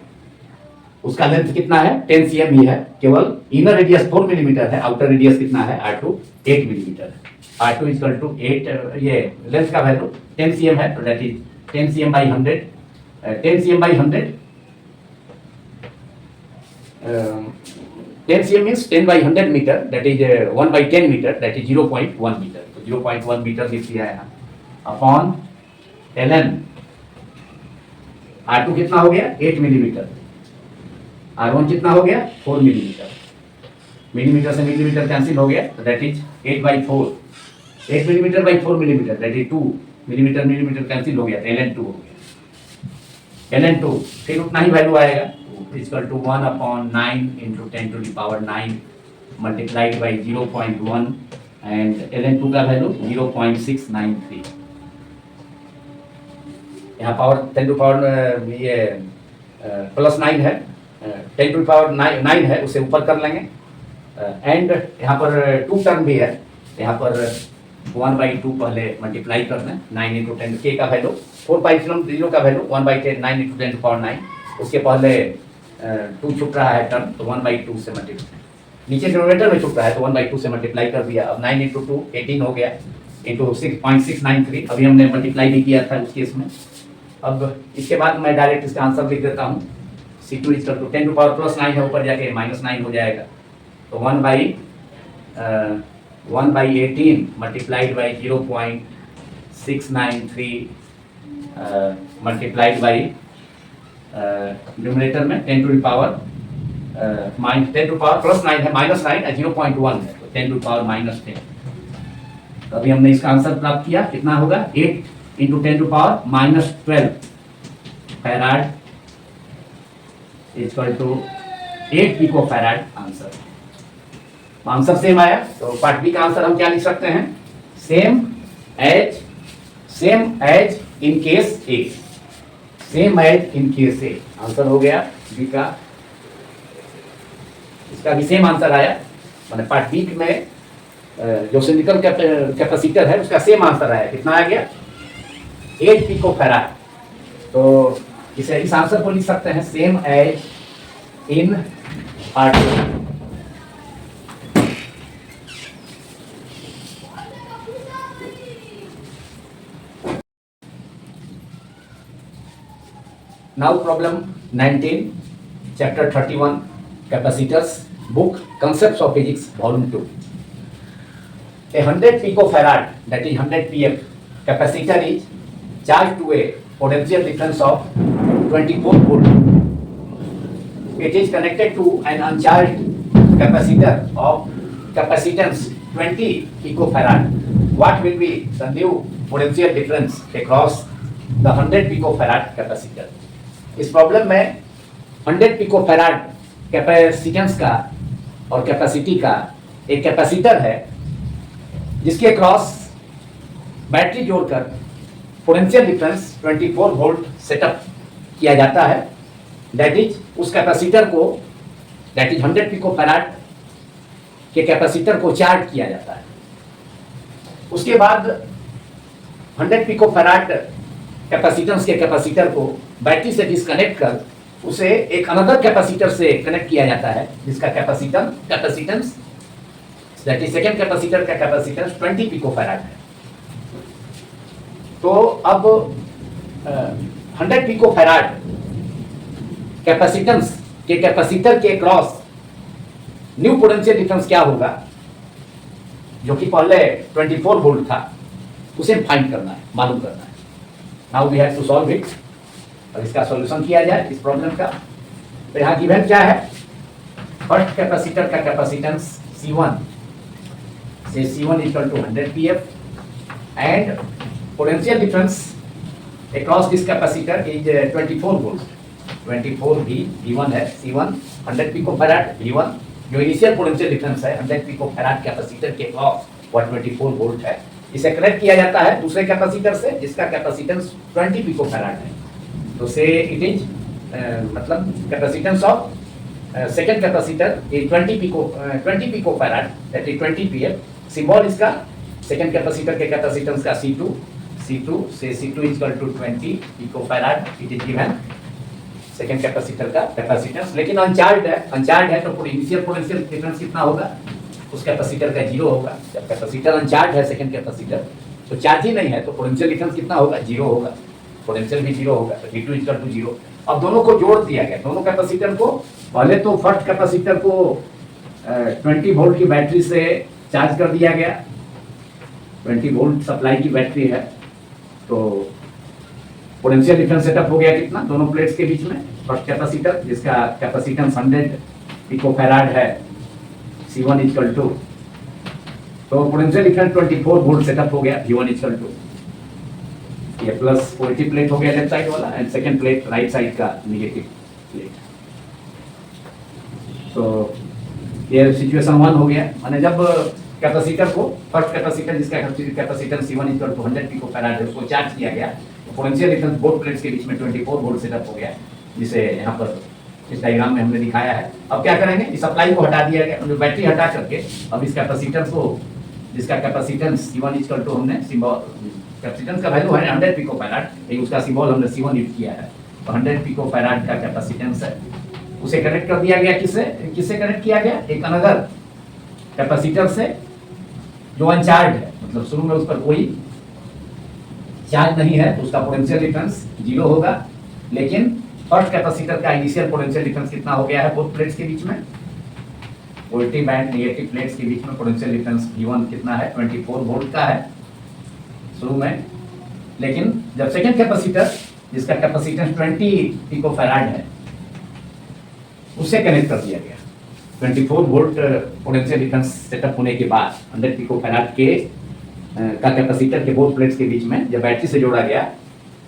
उसका लेंथ कितना है 10 cm ही है, केवल इनर रेडियस 4 मिलीमीटर है, आउटर रेडियस कितना है R2 8 मिलीमीटर है। R2 इक्वल टू 8, ये लेंथ का वैल्यू 10 cm है, तो that is 10 cm/100 10 cm/100 10 cm means 10/100 metre that is 1/10 metre that is 0.1 metre. तो 0.1 मीटर लिख दिया है अपॉन ln R2 कितना हो गया 8 मिलीमीटर, R1 कितना हो गया 4 मिलीमीटर, मिलीमीटर से मिलीमीटर कैंसिल हो गया तो that is 8/4 8 millimetre by 4 millimetre that is 2 millimetre, millimetre cancel हो गया तो ln2 हो गया। ln2 फिर उतना ही वैल्यू आएगा equal to 1/9 into 10 to the power 9 multiplied by 0.1 and ln2 का वैल्यू 0.693। यहाँ पावर 10 टू पावर ये प्लस 9 है, 10 टू पावर 9 है, उसे ऊपर कर लेंगे। एंड यहाँ पर 2 टर्म भी है, यहाँ पर 1/2 पहले मल्टीप्लाई कर दें, 9 इंटू 10 के का वैल्यू 4/0 का वैल्यू 1/10 9 इंटू 10 टू पावर 9, उसके पहले 2 छुट रहा है टर्म, तो 1/2 से मल्टीप्लाई, नीचे डिनोमिनेटर में छुट रहा है तो 1/2 से मल्टीप्लाई कर दिया। अब 9 इंटू 2 18 हो गया, इंटू 6.693, अभी हमने मल्टीप्लाई भी किया था उस केस में। अब इसके बाद मैं डायरेक्ट इसका आंसर लिख देता हूँ, C2 is two 10 to power plus 9 है, ऊपर जाके -9 हो जाएगा, तो 1/18 multiplied by 0.693 multiplied by numerator में 10 to power 10 to power plus 9 है, -9 है, 0.1 है, तो 10 टू पावर -10। तो अभी हमने इसका आंसर प्राप्त किया, कितना होगा 8 into 10 to power -12 farad equal to 8 pico farad answer. Answer same आया, तो पार्ट बी का आंसर हम क्या लिख सकते हैं, same as in case A, same as in case A, answer हो गया बी का। इसका भी सेम आंसर आया, मैंने पार्ट बी में जो सिलिकॉन कैपेसिटर है उसका सेम आंसर आया, कितना आ गया 8 पिको फैराड। तो इसे इस आंसर को लिख सकते हैं same as in part B. Now problem 19, chapter 31, capacitors, book Concepts of Physics, volume 2. A 100 picofarad, that is 100 pf capacitor is charged to a potential difference of 24 volt. It is connected to an uncharged capacitor of capacitance 20 picofarad. What will be the new potential difference across the 100 picofarad capacitor? इस problem में 100 picofarad capacitance का और capacity का एक capacitor है, जिसके cross battery जोड़कर potential difference 24 volt setup किया जाता है। दैट इज उस कैपेसिटर को, दैट इज 100 पिकोफैराड के कैपेसिटर को चार्ज किया जाता है। उसके बाद 100 पिकोफैराड कैपेसिटेंस के कैपेसिटर को बैटरी से डिस्कनेक्ट कर उसे एक अनदर कैपेसिटर से कनेक्ट किया जाता है, जिसका capacitance that is second capacitor का कैपेसिटेंस 20 पिकोफैराड है। तो अब 100 पिकोफैराड कैपेसिटेंस के कैपेसिटर के क्रॉस न्यू पोटेंशियल डिफरेंस क्या होगा, जो कि पहले 24 वोल्ट था, उसे फाइंड करना है, मालूम करना है। Now we have to solve it, और इसका सॉल्यूशन किया जाए इस प्रॉब्लम का। तो यहाँ गिवन क्या है, फर्स्ट कैपेसिटर का कैपेसिटेंस C1 से C1 equal to 100 pf and potential difference across this capacitor is 24 volt, 24 भी V1 है, C1 100 पिकोफैराड V1 जो इनिशियल पोटेंशियल डिफरेंस है 100 पिकोफैराड कैपेसिटर के अक्रॉस वह 24 वोल्ट है। इसे कनेक्ट किया जाता है दूसरे कैपेसिटर से, जिसका कैपेसिटेंस 20 पिकोफैराड है। तो से इट इज मतलब capacitance of second capacitor is 20 picofarad, that is 20 pf। Symbol इसका सेकंड कैपेसिटर के कैपेसिटेंस का C2 से C2 equal to 20 picofarad, it is given second capacitor का कैपेसिटेंस। लेकिन अनचार्ज है तो इनिशियल पोटेंशियल डिफरेंस कितना होगा, उस कैपेसिटर का 0 होगा। जब कैपेसिटर अनचार्ज है सेकंड कैपेसिटर, तो चार्ज ही नहीं है, तो पोटेंशियल डिफरेंस कितना होगा, 0 होगा, पोटेंशियल भी 0 होगा, तो V2 इक्वल टू 0। अब दोनों को जोड़ दिया गया, दोनों कैपेसिटर को, पहले तो फर्स्ट कैपेसिटर को 20 वोल्ट की बैटरी से चार्ज कर दिया गया, 20 वोल्ट सप्लाई की बैटरी है, तो पोटेंशियल डिफरेंस सेटअप हो गया कितना, दोनों प्लेट्स के बीच में। फर्स्ट कैपेसिटर जिसका कैपेसिटेंस 100 पिकोफैराड है, C1 इक्वल टू, तो पोटेंशियल डिफरेंस 24 वोल्ट सेटअप हो गया, V1 इक्वल टू, ये प्लस पॉजिटिव प्लेट हो गया लेफ्ट साइड वाला, and second plate right side का नेगेटिव प्लेट। तो ये सिचुएशन 1 हो गया, माने जब कैपेसिटर को, फर्स्ट कैपेसिटर जिसका capacitance C1 equal to 100 picofarad है, उसको चार्ज किया गया, पोटेंशियल डिफरेंस बोथ प्लेट्स के बीच में 24 वोल्ट सेटअप हो गया, जिसे यहाँ पर इस डायग्राम में हमने दिखाया है। अब क्या करेंगे, इस सप्लाई को हटा दिया गया, बैटरी हटा करके अब इस कैपेसिटेंस को, जिसका कैपेसिटेंस C1 इक्वल टू हमने सिंबल, कैपेसिटेंस का वैल्यू है 100 पिको फैराड, लेकिन उसका सिंबल हमने C1 यूज किया है, तो 100 पिको फैराड का कैपेसिटेंस है, उसे कनेक्ट कर दिया गया। किससे कनेक्ट किया गया, एक अनदर कैपेसिटर से जो अनचार्ज है, मतलब शुरू में उस पर कोई चार्ज नहीं है, तो उसका पोटेंशियल डिफरेंस 0 होगा। लेकिन फर्स्ट कैपेसिटर का इनिशियल पोटेंशियल डिफरेंस कितना हो गया है बोथ प्लेट्स के बीच में, पॉजिटिव एंड नेगेटिव प्लेट्स के बीच में पोटेंशियल डिफरेंस V1 कितना है, 24 वोल्ट का है शुरू में। लेकिन जब सेकेंड कैपेसिटर, जिसका कैपेसिटेंस 20 पिको फैराड है, उसे कनेक्ट कर दिया गया, 24 वोल्ट पोटेंशियल डिफरेंस सेटअप होने के बाद 100 पिको फैराड के का कैपेसिटर के बोथ प्लेट्स के बीच में जब बैटरी से जोड़ा गया,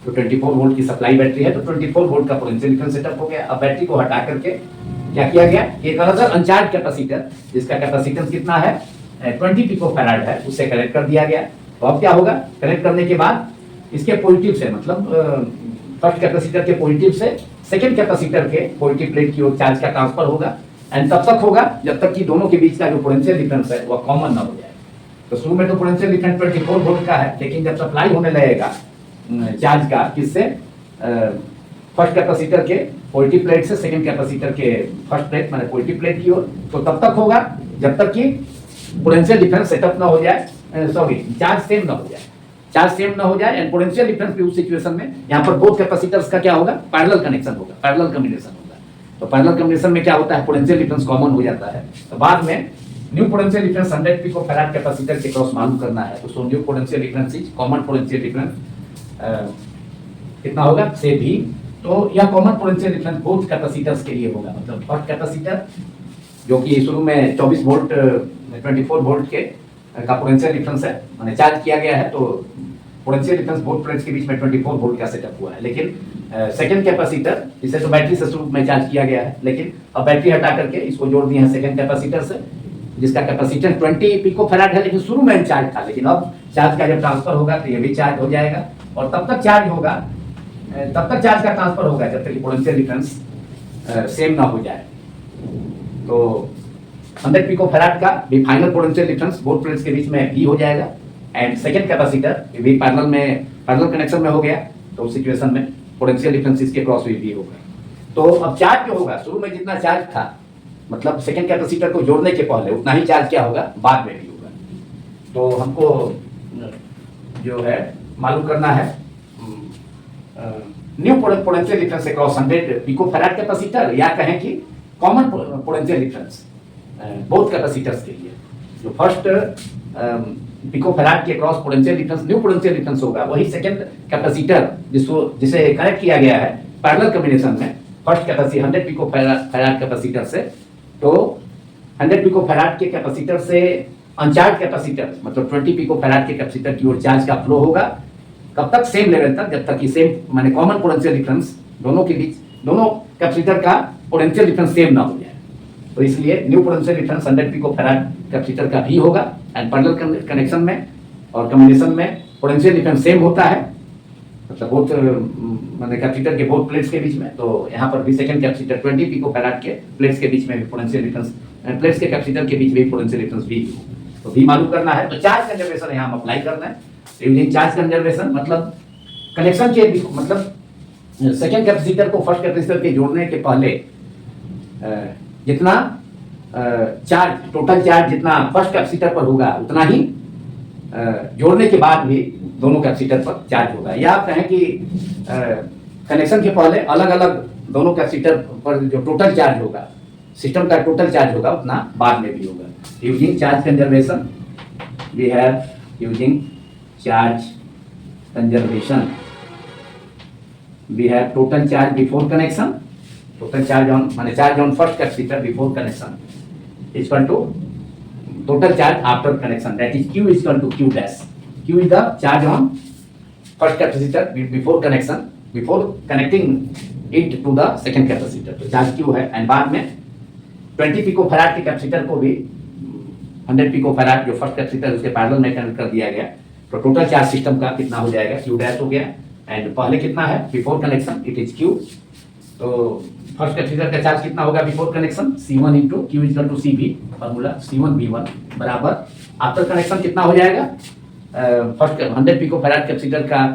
तो 24 वोल्ट की सप्लाई बैटरी है, तो 24 वोल्ट का पोटेंशियल डिफरेंस सेटअप हो गया। अब बैटरी को हटा करके क्या किया गया, एक अनदर अनचार्ज कैपेसिटर, जिसका कैपेसिटेंस कितना है 20 पिको फैराड है, उससे कनेक्ट कर दिया गया। तो अब क्या होगा, कनेक्ट करने के बाद इसके पॉजिटिव से, मतलब फर्स्ट कैपेसिटर के पॉजिटिव से सेकेंड कैपेसिटर के पॉजिटिव प्लेट की ओर चार्ज का ट्रांसफर होगा, एंड तब तक होगा जब तक कि दोनों के बीच का जो पोटेंशियल डिफरेंस है वह कॉमन ना हो जाए। तो शुरू में तो पोटेंशियल डिफरेंस 24 वोल्ट का है, लेकिन जब सप्लाई होने लगेगा चार्ज का, किससे, फर्स्ट कैपेसिटर के पॉजिटिव प्लेट से सेकंड कैपेसिटर के फर्स्ट प्लेट माने पॉजिटिव प्लेट की ओर, तो तब तक होगा जब तक कि पोटेंशियल डिफरेंस सेटअप ना हो जाए, चार्ज सेम ना हो जाए, एंड पोटेंशियल डिफरेंस भी उस सिचुएशन में यहाँ पर बोथ कैपेसिटर्स का क्या होगा, पैरेलल कनेक्शन होगा, पैरेलल कॉम्बिनेशन होगा। तो पैरेलल कॉम्बिनेशन में क्या होता है, पोटेंशियल डिफरेंस कॉमन हो जाता है। तो बाद में new potential difference 100 pico farad capacitor के क्रॉस मालूम करना है, तो so new potential difference is common potential difference कितना होगा से भी, तो यह common potential difference both capacitors के लिए होगा। मतलब फर्स्ट कैपेसिटर जो कि शुरू में 24 वोल्ट 24 वोल्ट के का पोटेंशियल डिफरेंस है, माने चार्ज किया गया है, तो पोटेंशियल डिफरेंस बोथ प्लेट्स के बीच में 24 वोल्ट का सेटअप हुआ है। लेकिन सेकंड कैपेसिटर, इसे तो बैटरी से शुरू में चार्ज किया गया है, लेकिन अब बैटरी हटा करके इसको जोड़ दिए हैं सेकंड कैपेसिटर से, जिसका कैपेसिटेंस 20 पिको फैराड है, लेकिन शुरू में चार्ज था, लेकिन अब चार्ज का जब ट्रांसफर होगा तो ये भी चार्ज हो जाएगा, और तब तक चार्ज का ट्रांसफर होगा जब तक पोटेंशियल डिफरेंस सेम ना हो जाए। तो 100 पिको फैराड का भी final potential difference both plates के बीच में भी हो जाएगा, एंड सेकंड कैपेसिटर भी पैरेलल कनेक्शन में हो गया, तो उस सिचुएशन में पोटेंशियल डिफरेंस इसके क्रॉस भी होगा। तो अब चार्ज जो होगा, शुरू में जितना चार्ज था, मतलब सेकंड कैपेसिटर को जोड़ने के पहले उतना ही चार्ज क्या होगा, बाद में भी होगा। तो हमको जो है मालूम करना है new potential difference across 100 pico farad capacitor, या कहें कि common potential difference both capacitors के लिए। जो फर्स्ट पिको फैराड के cross potential difference, new potential difference होगा, वही सेकंड कैपेसिटर जिसे कनेक्ट किया गया है पैरेलल कॉम्बिनेशन में first capacitor 100 pico farad capacitor से, तो 100 पिको फैराड के कैपेसिटर से अनचार्ज कैपेसिटर, मतलब 20 पिको फैराड के कैपेसिटर की ओर चार्ज का फ्लो होगा। कब तक, सेम लेवल तक, जब तक कि सेम माने कॉमन पोटेंशियल डिफरेंस दोनों के बीच, दोनों कैपेसिटर का पोटेंशियल डिफरेंस सेम ना हो जाए। तो इसलिए new potential difference 100 pico farad capacitor का भी होगा, एंड पैरेलल कनेक्शन में और कॉम्बिनेशन में पोटेंशियल डिफरेंस सेम होता है, मतलब बोथ माने कैपेसिटर के बोथ प्लेट्स के बीच में। तो यहाँ पर भी सेकंड कैपेसिटर 20 पिको फैराड के प्लेट्स के बीच में भी पोटेंशियल डिफरेंस, प्लेट्स के कैपेसिटर के बीच में पोटेंशियल डिफरेंस भी, तो भी मालूम करना है। तो चार्ज कंजर्वेशन यहाँ हम अप्लाई करना है। यूजिंग चार्ज कंजर्वेशन मतलब कनेक्शन के, मतलब सेकंड कैपेसिटर को फर्स्ट कैपेसिटर के जोड़ने के पहले जितना चार्ज, टोटल चार्ज जितना फर्स्ट कैपेसिटर पर होगा, उतना ही जोड़ने के बाद भी दोनों कैपेसिटर पर चार्ज होगा। या आप कहें कि कनेक्शन के पहले अलग अलग दोनों कैपेसिटर पर जो टोटल चार्ज होगा, सिस्टम का टोटल चार्ज होगा, उतना बाद में भी होगा। Using charge conservation, we have using charge conservation, we have total charge before connection, total charge on माने charge on first capacitor before connection is equal to total charge after connection, that is Q is equal to Q dash. Q is the charge on first capacitor before connection, before connecting it to the second capacitor, तो charge Q है। And बाद में 20 pico farad के capacitor को भी 100 pico farad जो first capacitor उसके parallel में कनेक्ट कर दिया गया, तो टोटल चार्ज सिस्टम का कितना हो जाएगा, Q डैश हो गया। एंड पहले कितना है before connection it is Q। तो फर्स्ट कैपेसिटर का चार्ज कितना होगा before connection C1 into Q equal to CV formula C1 V1 बराबर आफ्टर कनेक्शन कितना हो जाएगा फर्स्ट 100 पिको फैराड कैपेसिटर का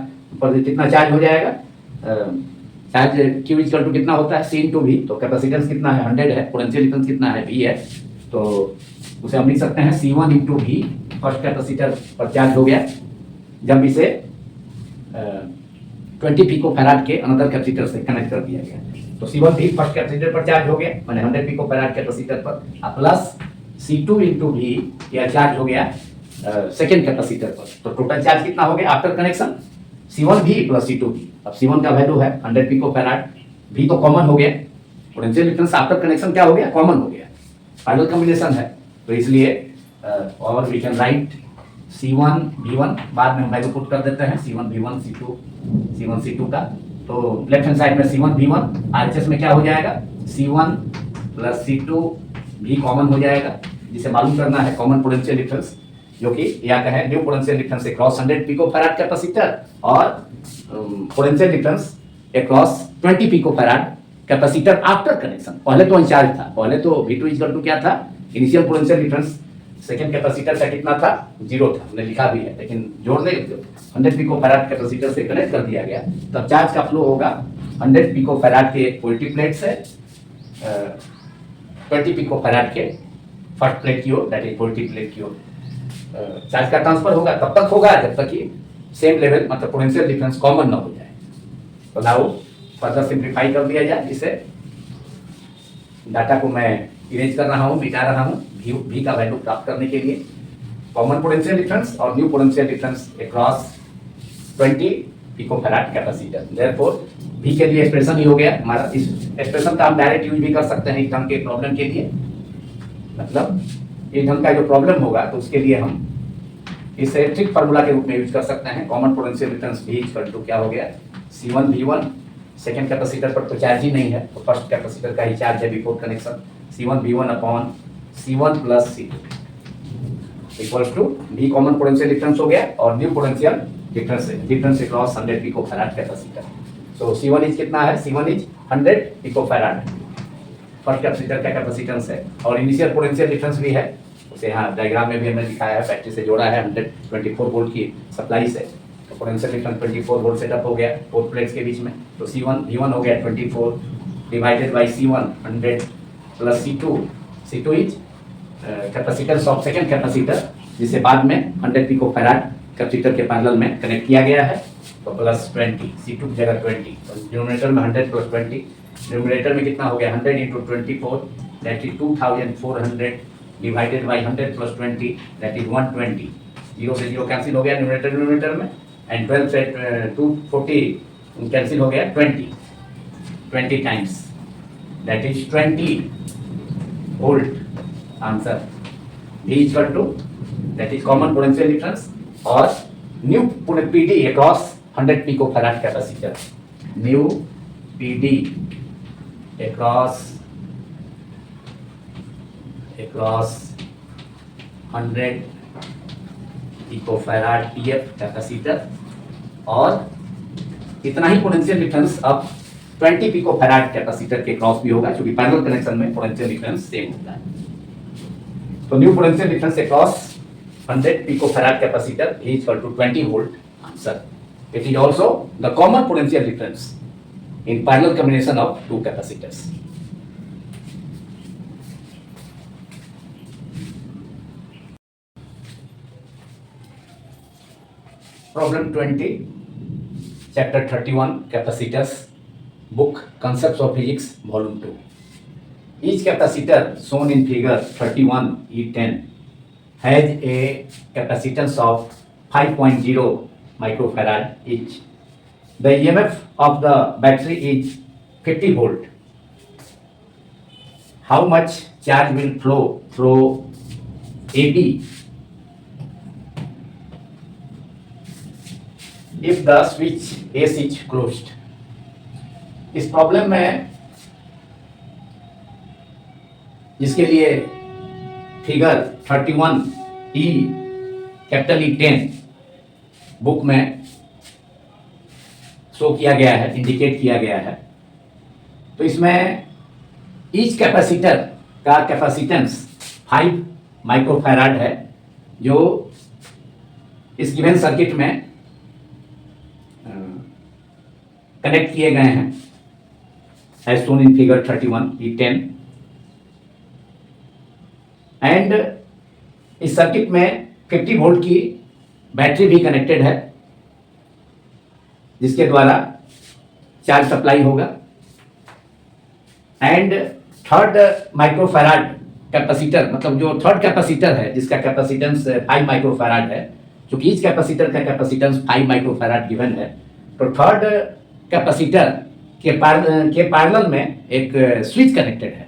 पर कितना चार्ज हो जाएगा चार्ज Q इजल टू कितना होता है C इंटू V। तो कैपेसिटेंस कितना है 100 है, पोटेंशियल डिफरेंस कितना है V है, तो उसे हम लिख सकते हैं C1 into V first capacitor पर चार्ज हो गया जब इसे 20 पिको फैराड के अनदर कैपेसिटर से कनेक्ट कर दिया गया। तो C1 भी फर्स्ट कैपेसिटर पर चार्ज हो गया माने 100 पिको फैराड कैपेसिटर पर प्लस C2 इंटू V यह चार्ज हो गया सेकेंड कैपेसिटर पर। तो टोटल चार्ज कितना हो गया आफ्टर कनेक्शन C1 भी प्लस C2 भी। अब C1 का वैल्यू है 100 पिको फैराड, V तो कॉमन हो गया, पोटेंशियल डिफरेंस आफ्टर कनेक्शन क्या हो गया कॉमन हो गया, फाइनल कॉम्बिनेशन है। तो इसलिए और we can write C1 V1 बाद में हम वैल्यू पुट कर देते हैं C1 V1 C1 C2 का। तो लेफ्ट हैंड साइड में C1 V1 RHS में क्या हो जाएगा C1 प्लस C2 भी कॉमन हो जाएगा जिसे मालूम करना है कॉमन पोटेंशियल डिफरेंस जो कि या कहें new potential difference across 100 pico farad capacitor और potential difference across 20 pico farad capacitor after connection. पहले तो अनचार्ज था, पहले तो V2 इक्वल टू क्या था initial potential difference second capacitor का कितना था 0 था, हमने लिखा भी है, लेकिन जोड़ने 100 पिको फैराड कैपेसिटर से कनेक्ट कर दिया गया तब चार्ज का फ्लो होगा 100 पिको फैराड के पॉजिटिव प्लेट से 20 पिको फैराड के फर्स्ट प्लेट की ओर दैट इज पॉजिटिव प्लेट की ओर चार्ज का ट्रांसफर होगा। तब तक होगा जब तक कि सेम लेवल मतलब पोटेंशियल डिफरेंस कॉमन ना हो जाए। तो नाउ फर्दर सिंप्लीफाई कर दिया जाए, इसे डाटा को मैं इरेज कर रहा हूँ, मिटा रहा हूँ V का वैल्यू प्राप्त करने के लिए कॉमन पोटेंशियल डिफरेंस और new potential difference across 20 pico farad capacitor. Therefore V के लिए एक्सप्रेशन ही हो गया हमारा। इस एक्सप्रेशन का हम डायरेक्ट यूज भी कर सकते हैं इस ढंग के प्रॉब्लम के लिए, मतलब इस ढंग का जो प्रॉब्लम होगा तो उसके लिए हम इसे ट्रिक फार्मूला के रूप में यूज कर सकते हैं। Common potential difference V equal to क्या हो गया C1 V1 सेकेंड कैपेसिटर पर तो चार्ज ही नहीं है तो फर्स्ट कैपेसिटर का ही चार्ज है before connection C1 V1 upon C1 plus C2 equals to V common potential difference हो गया और new potential difference across 100 pico farad capacitor. So C1 is कितना है C1 is 100 pico farad first capacitor का capacitance है और initial potential difference भी है, उसे यहाँ डायग्राम में भी हमने दिखाया है, बैटरी से जोड़ा है 124 वोल्ट की सप्लाई से। तो पोटेंशियल डिफरेंस 24 वोल्ट सेटअप हो गया फोर प्लेट्स के बीच में। तो C1 V1 हो गया 24 divided by C1 100 plus C2 is capacitance of second capacitor जिसे बाद में 100 पिको फैराड कैपेसिटर के पैरेलल में कनेक्ट किया गया है। तो प्लस 20 C2 की जगह 20, तो डिनोमिनेटर में 100 प्लस 20, डिनोमिनेटर में कितना हो गया 100 into 24 that is 2400 divided by 100 plus 20 that is 120। 0 से 0 कैंसिल हो गया न्यूमरेटर में एंड 12 से 240 कैंसिल हो गया 20 times that is 20 volt. Answer V equal to that is common potential difference और new PD across 100 pico farad capacitor, new PD across 100 pico farad TF capacitor और इतना ही पोटेंशियल डिफरेंस अब 20 pico farad capacitor के cross भी होगा क्योंकि parallel connection में पोटेंशियल डिफरेंस सेम होता है। तो new potential difference across 100 pico farad capacitor V equal to 20 volt. Answer it is also the common potential difference in parallel combination of two capacitors. Problem 20, Chapter 31, Capacitors, Book Concepts of Physics, Volume 2. Each capacitor shown in figure 31 E10 has a capacitance of 5.0 microfarad each. The EMF of the battery is 50 volt. How much charge will flow through AB if the switch S is closed? इस problem में जिसके लिए figure 31 capital E10 book में show किया गया है, indicate किया गया है। तो इसमें ईच कैपेसिटर का कैपेसिटेंस 5 माइक्रोफैराड है, जो इस गिवन सर्किट में कनेक्ट किए गए हैं, as shown in figure 31 E10। And इस सर्किट में 50 वोल्ट की बैटरी भी कनेक्टेड है, जिसके द्वारा चार्ज सप्लाई होगा। एंड थर्ड माइक्रोफैराड कैपेसिटर, मतलब जो थर्ड कैपेसिटर है जिसका कैपेसिटेंस 5 माइक्रोफैराड है, चूंकि ईच कैपेसिटर का कैपेसिटेंस 5 माइक्रोफैराड गिवन है, तो थर्ड कैपेसिटर के पैरेलल में एक स्विच कनेक्टेड है।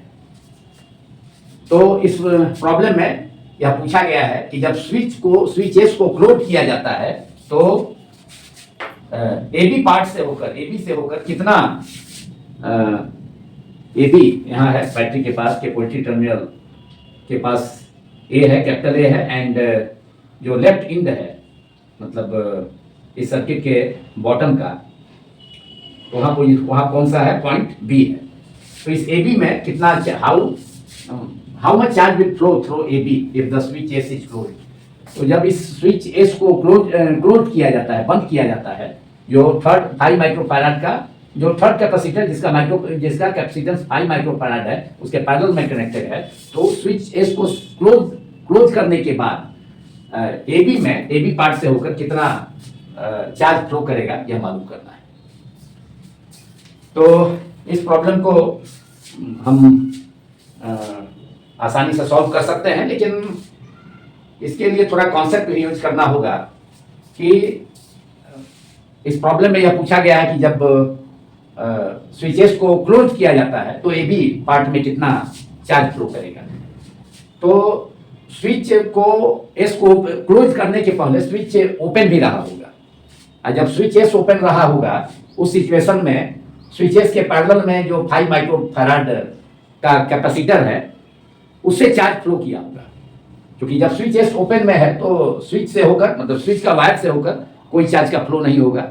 तो इस प्रॉब्लम में यह पूछा गया है कि जब स्विच एस को क्लोज किया जाता है तो AB पार्ट से होकर, AB से होकर कितना AB यहाँ है बैटरी के पास, के पॉजिटिव टर्मिनल के पास A है, कैपिटल A है, एंड जो लेफ्ट इंड है, मतलब इस सर्किट के बॉटम का, वहाँ कौन सा है, पॉइंट B है। तो इस AB में कितना, how much charge will flow through AB if the switch S is close. तो जब इस स्विच एस को क्लोज किया जाता है, बंद किया जाता है, जो थर्ड 5 माइक्रोफैराड का जो थर्ड कैपेसिटर जिसका कैपेसिटेंस 5 माइक्रोफैराड है, उसके पैरेलल में कनेक्टेड है, तो स्विच एस को क्लोज करने के बाद AB पार्ट से होकर कितना चार्ज फ्लो करेगा, यह मालूम करना है। तो इस प्रॉब्लम को हम आसानी से सॉल्व कर सकते हैं, लेकिन इसके लिए थोड़ा कॉन्सेप्ट भी यूज करना होगा कि इस प्रॉब्लम में यह पूछा गया है कि जब स्विचेस को क्लोज किया जाता है तो AB पार्ट में कितना चार्ज फ्लो करेगा। तो स्विच को एस को क्लोज करने के पहले स्विच ओपन भी रहा होगा, और जब स्विच एस ओपन रहा होगा उस सिचुएशन में स्विचेस के पैरेलल में जो 5 माइक्रोफैराड का कैपेसिटर है उससे चार्ज फ्लो किया होगा, क्योंकि जब स्विच एस ओपन में है तो स्विच से होकर, मतलब स्विच का वायर से होकर कोई चार्ज का फ्लो नहीं होगा।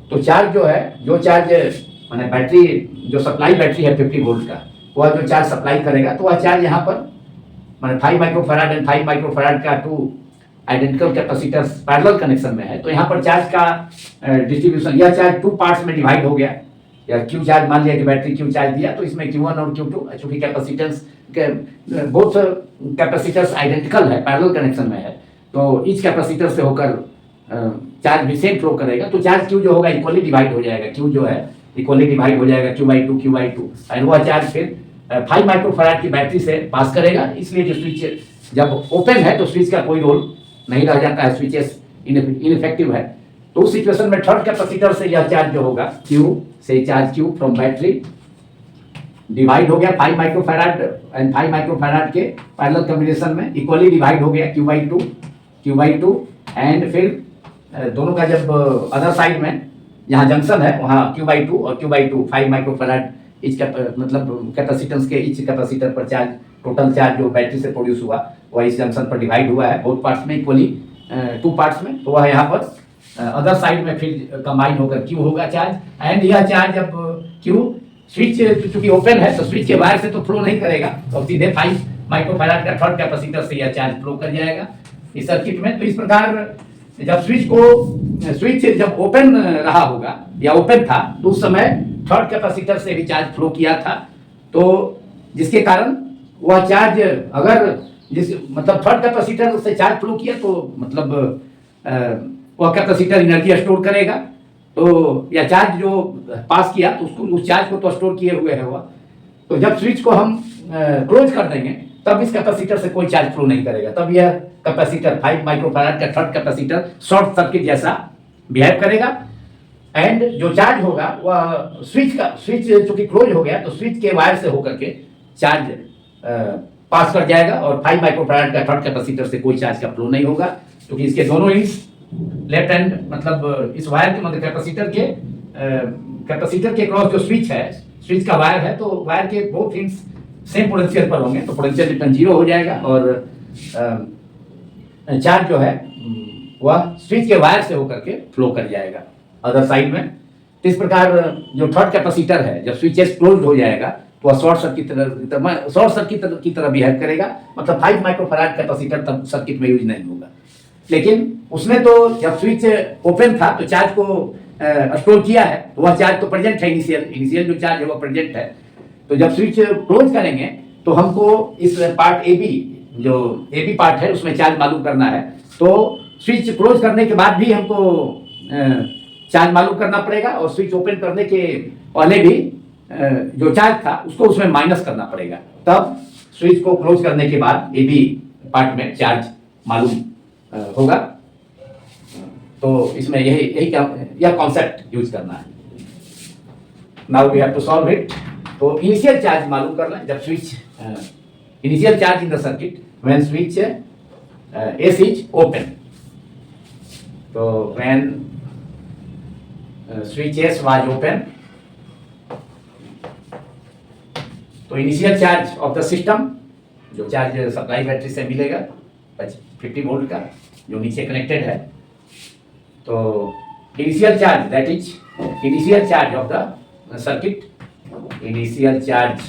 तो चार्ज जो है, जो चार्ज माने बैटरी, जो सप्लाई बैटरी है 50 वोल्ट का, वह जो चार्ज सप्लाई करेगा तो वह चार्ज यहाँ पर माने 5 माइक्रोफैराड एंड 5 माइक्रोफैराड का 2 आइडेंटिकल कैपेसिटर्स पैरेलल कनेक्शन में है, तो यहाँ पर चार्ज का डिस्ट्रीब्यूशन, यह चार्ज 2 पार्ट्स में डिवाइड हो गया। या क्यू चार्ज, मान लिया कि बैटरी क्यू चार्ज दिया, तो इसमें Q1 और Q2, चूंकि कैपेसिटेंस के बोथ कैपेसिटर्स आइडेंटिकल है, पैरेलल कनेक्शन में है, तो इच कैपेसिटर से होकर चार्ज भी सेम फ्लो करेगा, तो चार्ज Q जो होगा इक्वली डिवाइड हो जाएगा, Q जो है इक्वली डिवाइड हो जाएगा Q/2 Q/2, एंड वह चार्ज फिर 5 माइक्रोफैराड की बैटरी से पास करेगा। इसलिए जो स्विच जब ओपन है तो स्विच का कोई रोल नहीं रह जाता है, स्विचेस इनइफेक्टिव है। तो उस सिचुएशन में थर्ड कैपेसिटर से यह चार्ज जो होगा Q से charge Q from battery divide हो गया 5 माइक्रोफैराड एंड 5 माइक्रोफैराड के पैरेलल कॉम्बिनेशन में इक्वली डिवाइड हो गया Q/2 एंड फिर दोनों का जब अदर साइड में यहाँ जंक्शन है वहाँ Q/2 और Q/2 5 माइक्रोफैराड इच मतलब कैपेसिटेंस के इच कैपेसिटर पर चार्ज, टोटल चार्ज जो बैटरी से प्रोड्यूस हुआ वह इस जंक्शन पर डिवाइड हुआ है बोथ पार्ट्स में इक्वली, 2 पार्ट्स में। तो वह यहाँ पर अदर साइड में फिर कंबाइन होकर Q होगा चार्ज, एंड यह चार्ज जब Q स्विच चूंकि ओपन है तो स्विच के वायर से तो फ्लो नहीं करेगा, तो सीधे 5 माइक्रोफैराड का थर्ड कैपेसिटर से यह चार्ज फ्लो कर जाएगा इस सर्किट में। तो इस प्रकार जब स्विच जब ओपन रहा होगा या ओपन था तो उस समय थर्ड कैपेसिटर से भी चार्ज फ्लो किया था, तो जिसके कारण वह चार्ज अगर मतलब थर्ड कैपेसिटर से चार्ज फ्लो किया तो मतलब वह कैपेसिटर एनर्जी स्टोर करेगा, तो या चार्ज जो पास किया तो उसको, उस चार्ज को तो स्टोर किए हुए है वह। तो जब स्विच को हम क्लोज कर देंगे तब इस कैपेसिटर से कोई चार्ज फ्लो नहीं करेगा, तब यह कैपेसिटर 5 माइक्रोफैराड का थर्ड कैपेसिटर शॉर्ट सर्किट जैसा बिहेव करेगा, एंड जो चार्ज होगा वह स्विच चूंकि क्लोज हो गया तो स्विच के वायर से होकर के चार्ज पास कर जाएगा, और 5 माइक्रोफैराड का थर्ड कैपेसिटर से कोई चार्ज का फ्लो नहीं होगा, क्योंकि इसके दोनों एंड्स लेफ्ट हैंड, मतलब इस वायर के मतलब कैपेसिटर के क्रॉस जो स्विच है, स्विच का वायर है, तो वायर के बोथ एंड्स सेम पोटेंशियल पर होंगे, तो पोटेंशियल डिफरेंस 0 हो जाएगा, और चार्ज जो है वह स्विच के वायर से होकर के फ्लो कर जाएगा अदर साइड में। तो इस प्रकार जो थर्ड कैपेसिटर है, जब स्विच एस क्लोज हो जाएगा तो वह शॉर्ट सर्किट की तरह बिहेव करेगा, मतलब 5 माइक्रोफैराड कैपेसिटर तब सर्किट में यूज नहीं होगा। लेकिन उसने तो जब स्विच ओपन था तो चार्ज को स्टोर किया है, तो वह चार्ज तो प्रेजेंट है, इनिशियल जो चार्ज है वह प्रेजेंट है। तो जब स्विच क्लोज करेंगे तो हमको इस पार्ट ए बी, जो ए बी पार्ट है उसमें चार्ज मालूम करना है। तो स्विच क्लोज करने के बाद भी हमको चार्ज मालूम करना पड़ेगा, और स्विच ओपन करने के पहले भी जो चार्ज था उसको उसमें माइनस करना पड़ेगा, तब स्विच को क्लोज करने के बाद ए बी पार्ट में चार्ज मालूम होगा। तो इसमें यह कॉन्सेप्ट यूज करना है। Now we have to solve it. तो इनिशियल चार्ज मालूम करना, जब switch initial charge in the circuit when switch S is open. तो when switch S was open, तो initial charge of the system, जो charge supply battery से मिलेगा 50 volt का जो नीचे कनेक्टेड है, तो initial charge that is initial charge of the circuit, initial charge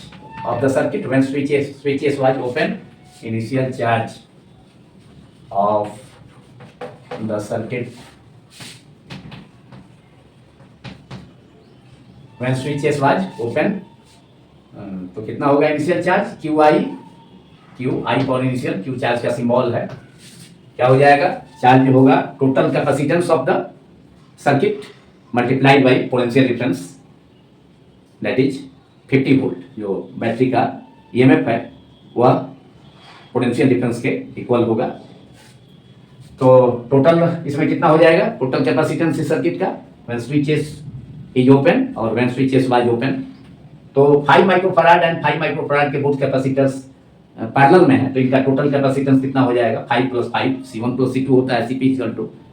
of the circuit when switches was open, initial charge of the circuit when switches was open। तो कितना होगा initial charge, Q I for initial, Q charge का symbol है। क्या हो जाएगा, charge होगा total capacitance of the circuit multiplied by potential difference that is 50 volt. जो बैटरी का ईएमएफ है वह पोटेंशियल डिफरेंस के इक्वल होगा। तो टोटल इसमें कितना हो जाएगा, टोटल कैपेसिटेंस इस सर्किट का व्हेन स्विचेस इज ओपन और व्हेन स्विचेस वाज ओपन। तो 5 माइक्रोफैराड एंड 5 माइक्रोफैराड के बोथ कैपेसिटर्स पैरेलल में है, तो इनका टोटल कैपेसिटेंस कितना हो जाएगा, 5 + 5 C1 + C2 होता है, CP =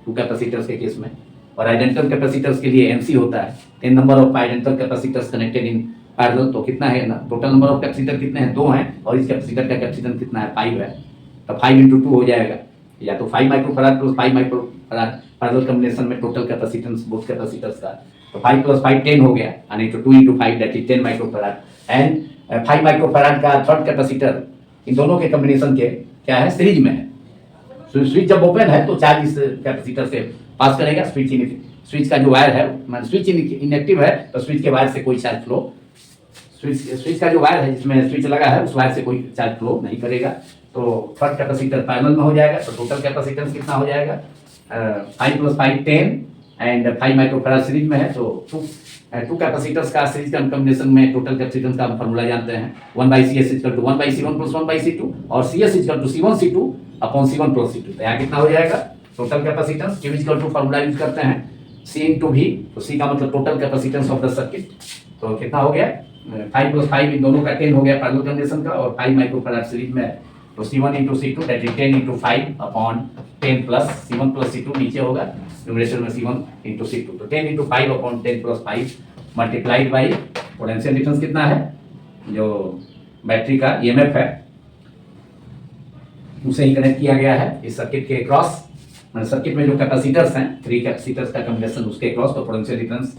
2 कैपेसिटर्स के केस में। और आइडेंटिकल कैपेसिटर्स के लिए MC होता है, 10 number of identical capacitors connected in parallel. तो कितना है ना, टोटल नंबर ऑफ कैपेसिटर कितने हैं, 2 हैं, और इस कैपेसिटर का कैपेसिटेंस कितना है, 5 है। तो 5 × 2 हो जाएगा, या तो 5 माइक्रोफैराड + 5 माइक्रोफैराड पैरेलल कॉम्बिनेशन में टोटल कैपेसिटेंस बोथ कैपेसिटर्स का। तो 5 + 5 10 हो गया, यानी तो 2 × 5 that is 10 microfarad. And 5 microfarad का थर्ड कैपेसिटर इन दोनों के कॉम्बिनेशन के क्या है, सीरीज में है। स्विच जब ओपन है तो चार्ज इस कैपेसिटर से पास करेगा। स्विच का जो वायर है, स्विच इनएक्टिव है तो स्विच के वायर से कोई चार्ज फ्लो, स्विच का जो वायर है जिसमें स्विच लगा है उस वायर से कोई चार्ज फ्लो नहीं करेगा। तो थर्ड कैपेसिटर पैरेलल में हो जाएगा। तो टोटल कैपेसिटेंस कितना हो जाएगा, 5 + 5 10 एंड 5 माइक्रोफैराड सीरीज में है। तो टू कैपेसिटर्स का सीरीज का कॉम्बिनेशन में टोटल कैपेसिटेंस का हम फार्मूला जानते हैं, 1/CS = 1/C1 + 1/C2 और CS = C1C2 / C1 + C2। तो यहाँ कितना हो जाएगा, total capacitance Q = formula use करते हैं C × V। तो C का मतलब total capacitance of the circuit. तो कितना हो गया, 5 + 5 इन दोनों का 10 हो गया पैरेलल कॉम्बिनेशन का, और 5 माइक्रोफैराड सीरीज में है। तो C1 × C2 that is 10 × 5 / 10 + C1 + C2 नीचे होगा न्यूमरेटर में C1 × C2। तो 10 × 5 / 10 + 5 मल्टीप्लाइड बाई पोटेंशियल डिफरेंस कितना है, जो बैटरी का ईएमएफ है उसे ही कनेक्ट किया गया है इस सर्किट के क्रॉस। सर्किट में जो कैपेसिटर्स हैं, 3 कैपेसिटर्स का कॉम्बिनेशन उसके क्रॉस, तो पोटेंशियल डिफरेंस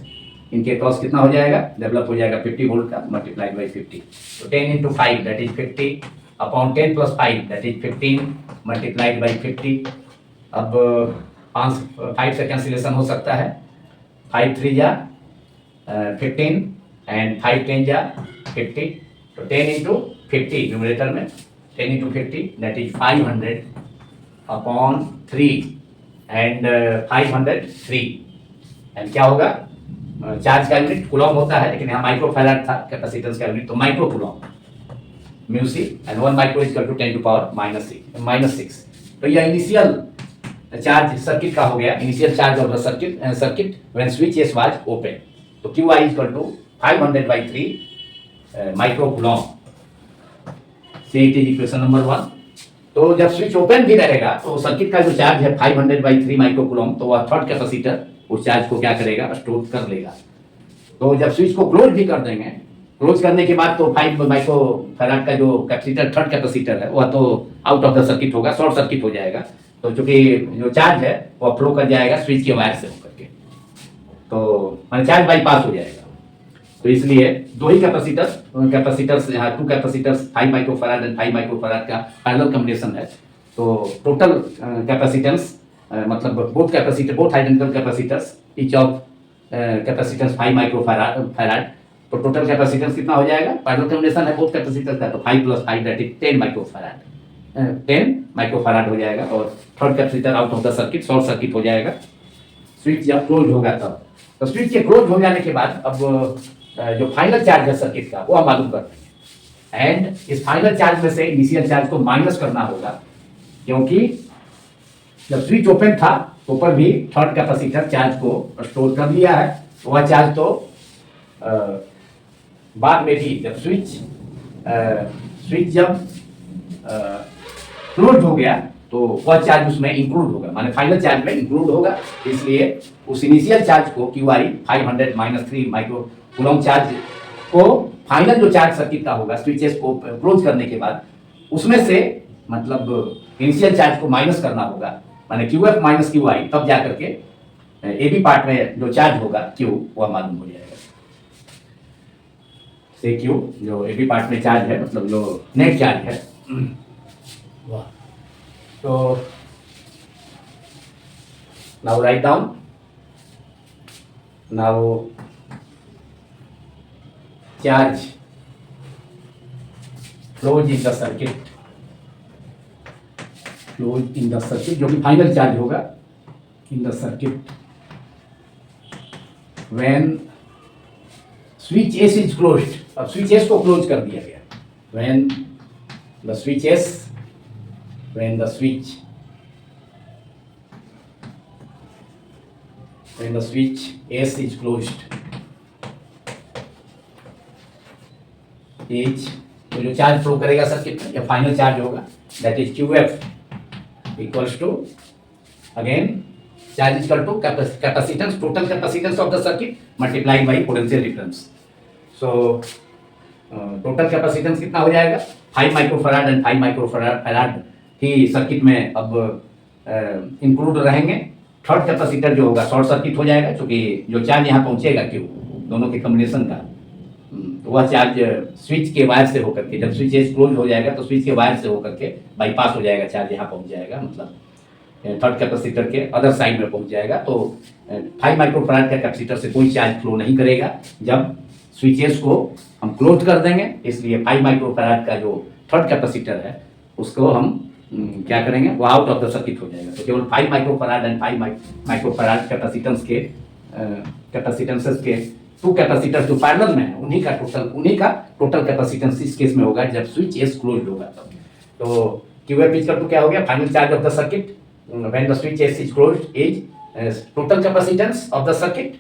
इनके क्रॉस कितना हो जाएगा, डेवलप हो जाएगा 50 वोल्ट का मल्टीप्लाइड बाई 50। तो 10 × 5 that is 50 / 10 + 5 that is 15 multiplied by 50। अब 5 से कैंसिलेशन हो सकता है, 5 × 3 = 15 एंड 5 × 10 = 50। तो 10 × 50 न्यूमरेटर में 10 × 50 दैट इज 500 / 3 एंड 503। एंड क्या होगा, चार्ज का यूनिट कूलम होता है, लेकिन यहाँ माइक्रोफैराड था कैपेसिटेंस का यूनिट, तो micro coulomb μc and 1 micro = 10⁻⁻⁶। तो यह इनिशियल चार्ज सर्किट का हो गया, initial charge of the circuit when switch S was open. तो Qi = 500/3 माइक्रो कूलम। से इट इज इक्वेशन नंबर 1। तो जब स्विच ओपन भी रहेगा तो सर्किट का जो चार्ज है 500/3 माइक्रो कूलम, तो वह थर्ड कैपेसिटर उस चार्ज को क्या करेगा, स्टोर कर लेगा। तो जब स्विच को क्लोज भी कर देंगे, क्लोज करने के बाद तो 5 माइक्रोफैराड का जो कैपेसिटर थर्ड कैपेसिटर है वह तो आउट ऑफ द सर्किट होगा, शॉर्ट सर्किट हो जाएगा। तो चूंकि जो चार्ज है वह फ्लो कर जाएगा स्विच के वायर से होकर के। तो मैंने चार्ज बाईपास हो जाएगा। तो इसलिए दो ही कैपेसिटर्स यहाँ two capacitors 5 microfarad and 5 microfarad का पैरेलल कॉम्बिनेशन है। तो टोटल कैपेसिटेंस मतलब both identical capacitors each of capacitance 5 microfarad. तो टोटल कैपेसिटेंस कितना हो जाएगा, पैरेलल कॉम्बिनेशन है बोथ कैपेसिटर्स का, तो 5 + 5 दैट इज 10 माइक्रोफैराड, 10 माइक्रोफैराड हो जाएगा। और third capacitor out of the circuit, short circuit हो जाएगा स्विच जब क्लोज होगा तब। तो स्विच के क्लोज हो जाने के बाद अब जो फाइनल चार्ज है सर्किट का वो हम मालूम कर देंगे। एंड इस फाइनल चार्ज में से इनिशियल चार्ज को माइनस करना होगा, क्योंकि जब स्विच ओपन था तो ऊपर भी थर्ड कैपेसिटर चार्ज को स्टोर कर लिया है। तो वह चार्ज तो बाद में भी जब स्विच जब क्लोज हो गया तो वह चार्ज उसमें इंक्लूड होगा, माने फाइनल चार्ज में इंक्लूड होगा। इसलिए उस इनिशियल चार्ज को QI 500 - 3 माइक्रो कूलम चार्ज को फाइनल जो चार्ज सर्किट का होगा स्विचेस को क्लोज करने के बाद उसमें से मतलब इनिशियल चार्ज को माइनस करना होगा, माने QF - QI, तब जा करके AB पार्ट में जो चार्ज होगा Q वह मालूम हो जाएगा। से Q जो AB पार्ट में चार्ज है मतलब जो नेट चार्ज है वाह। तो now write down, now charge flows in the circuit, जो कि फाइनल चार्ज होगा in the circuit when switch S is closed। अब स्विच S को क्लोज कर दिया गया, when the switch S is closed तो जो चार्ज फ्लो करेगा सर्किट में, फाइनल चार्ज होगा that is QF equals to again charge equal to capacitance, total capacitance of the circuit multiplied by potential difference. So total capacitance कितना हो जाएगा 5 microfarad and 5 microfarad ही circuit में अब include रहेंगे। थर्ड कैपेसिटर जो होगा शॉर्ट सर्किट हो जाएगा, क्योंकि जो चार्ज यहाँ पहुँचेगा Q दोनों के कॉम्बिनेशन का, तो वह चार्ज स्विच के वायर से होकर के, जब स्विच एस क्लोज हो जाएगा तो स्विच के वायर से होकर के बाईपास हो जाएगा, चार्ज यहाँ पहुँच जाएगा, मतलब थर्ड कैपेसिटर के अदर साइड में पहुँच जाएगा। तो 5 माइक्रोफैराड का कैपेसिटर से कोई चार्ज फ्लो नहीं करेगा जब स्विचेस को हम क्लोज कर देंगे। इसलिए 5 माइक्रोफैराड का जो थर्ड कैपेसिटर है उसको हम क्या करेंगे, वो आउट ऑफ द सर्किट हो जाएगा। तो केवल 5 माइक्रोफैराड एंड 5 माइक्रोफैराड कैपेसिटेंसेस के टू कैपेसिटर जो पैरेलल में है उन्हीं का टोटल कैपेसिटेंस इस केस में होगा जब स्विच एस क्लोज होगा तब। तो QF इक्वल टू क्या हो गया, final charge of the circuit when the switch S is closed is total capacitance of the circuit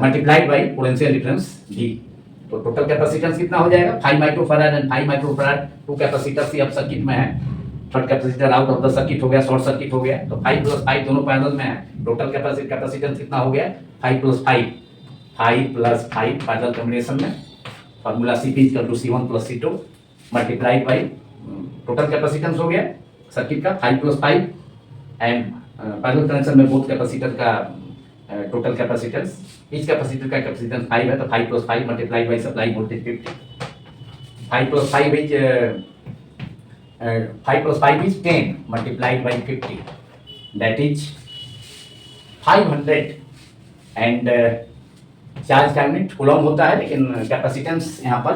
multiplied by potential difference V। तो टोटल कैपेसिटेंस कितना हो जाएगा 5 microfarad and 5 microfarad, two capacitors ही अब circuit में है, third capacitor out of the circuit हो गया, शॉर्ट सर्किट हो गया। तो 5 + 5 दोनों पैरेलल में है, टोटल कैपेसिटेंस कितना हो गया 5 + 5 पैरेलल कॉम्बिनेशन में, formula CP = C1 + C2 multiplied by total capacitance हो गया सर्किट का 5 + 5 एंड पैरेलल कनेक्शन में बोथ कैपेसिटर का टोटल कैपेसिटेंस, इस कैपेसिटर का कैपेसिटेंस 5 है तो 5 + 5 multiplied by supply voltage 50। 5 + 5 is 10 multiplied by 50 that is 500 and charge का यूनिट कूलम होता है, लेकिन कैपेसिटेंस यहाँ पर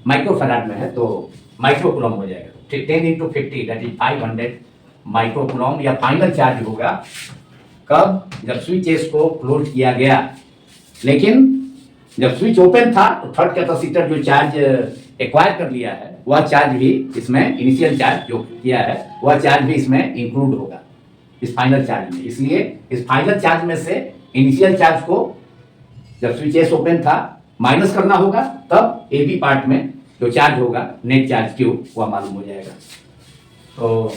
माइक्रोफैराड में है तो माइक्रो कूलम हो जाएगा। 10 × 50 दैट इज 500 माइक्रो कूलम। या फाइनल चार्ज होगा कब, जब स्विच एस को क्लोज किया गया, लेकिन जब स्विच ओपन था तो थर्ड कैपेसिटर जो चार्ज एक्वायर कर लिया है वह चार्ज भी इसमें, इनिशियल चार्ज जो किया है वह चार्ज भी इसमें इंक्लूड होगा इस फाइनल चार्ज में। इसलिए इस फाइनल चार्ज में से इनिशियल चार्ज को जब स्विच एस ओपन था माइनस करना होगा, तब AB पार्ट में जो चार्ज होगा नेट चार्ज Q वह मालूम हो जाएगा। तो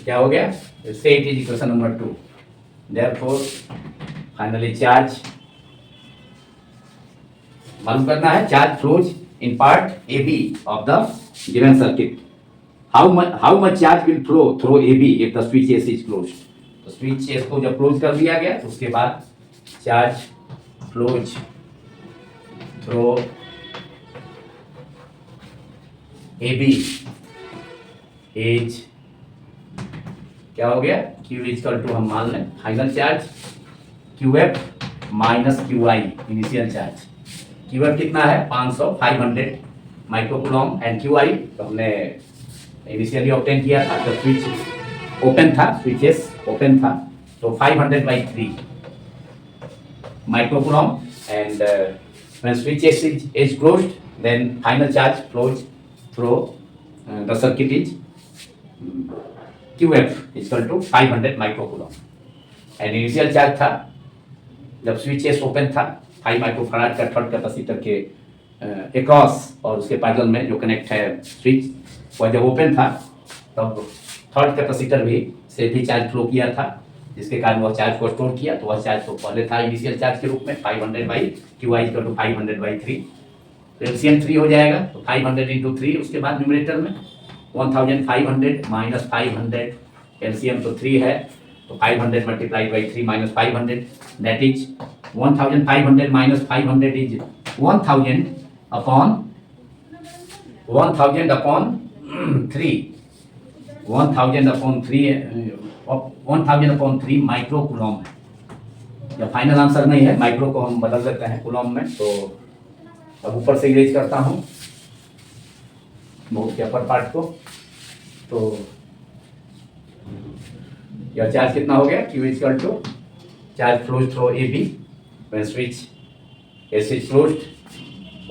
क्या हो गया, say it is equation number 2। Therefore finally charge मालूम करना है, charge flows in part AB of the given circuit. How much charge will flow through AB if the switch S is closed। तो स्विच एस को जब close कर दिया गया तो उसके बाद charge flows through A B as क्या हो गया, क्यू इक्वल टू हम मान लें final charge Q F minus Q I initial charge. Q F कितना है 500 माइक्रोकूलम एंड क्यू आई तो हमने इनिशियली ऑब्टेन किया था जब स्विच ओपन था, स्विचेस ओपन था तो 500/3 microcoulomb and when switch is closed then final charge flows through the circuit is QF equal to 500 microcoulomb and initial charge था जब स्विच एस ओपन था 5 माइक्रोफैराड का थर्ड कैपेसिटर के across और उसके पैरेलल में जो कनेक्ट है स्विच वह जब ओपन था तब थर्ड कैपेसिटर भी से भी चार्ज फ्लो किया था जिसके कारण वह चार्ज को स्टोर किया। तो वह चार्ज तो पहले था इनिशियल चार्ज के रूप में 500/QI = 500/3 तो एलसीएम 3 हो जाएगा तो 500 × 3 उसके बाद न्यूमरेटर में 1500 माइनस 500 एलसीएम तो 3 है तो 500 × 3 minus 500 that is 1500 minus 500 is 1000 upon 1000 upon 3 1000 upon 3 microcoulomb है। जब फाइनल आंसर नहीं है माइक्रो को हम बदल देते हैं कूलम में। तो अब ऊपर से इरेज करता हूँ नोट के अपर पार्ट को। तो यह चार्ज कितना हो गया Q equal to charge flows through A B when switch S is closed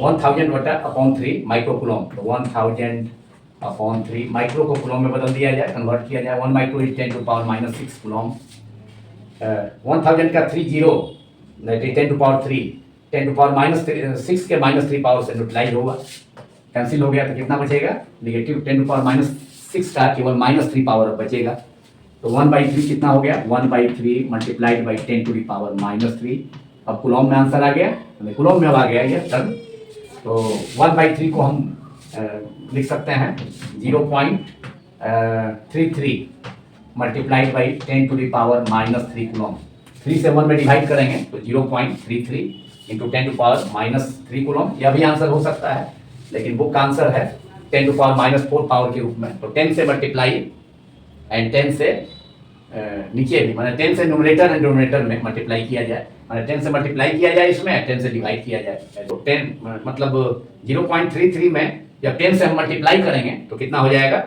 1000/3 microcoulomb. तो 1000 अपॉन 3 माइक्रो को कूलम में बदल दिया जाए, कन्वर्ट किया जाए। 1 माइक्रो इज 10⁻⁻6 कूलम। 1000 का 3 0 दैट इज 10⁻3 10⁻⁻6 के -3 पावर से न्यूट्रलाइज होगा, कैंसिल हो गया तो कितना बचेगा नेगेटिव 10⁻⁻6 का केवल -3 पावर बचेगा। तो 1/3 कितना हो गया 1/3 मल्टीप्लाइड बाई 10⁻⁻3। अब कूलम में आंसर आ गया, कूलम में अब आ गया ये टर्म। तो 1/3 को हम लिख सकते हैं 0.33 मल्टीप्लाइड बाई 10⁻⁻3 कूलम। 3 से 1 में डिवाइड करेंगे तो 0.33 इंटू 10⁻⁻3 कूलम। यह भी आंसर हो सकता है लेकिन बुक का आंसर है 10⁻⁻4 पावर के रूप में। तो 10 से मल्टीप्लाई एंड 10 से नीचे भी माने 10 से न्यूमरेटर एंड डिनोमिनेटर में मल्टीप्लाई किया जाए, माने 10 से मल्टीप्लाई किया जाए इसमें 10 से डिवाइड किया जाए। तो 10 मतलब 0.33 में जब 10 से हम मल्टीप्लाई करेंगे तो कितना हो जाएगा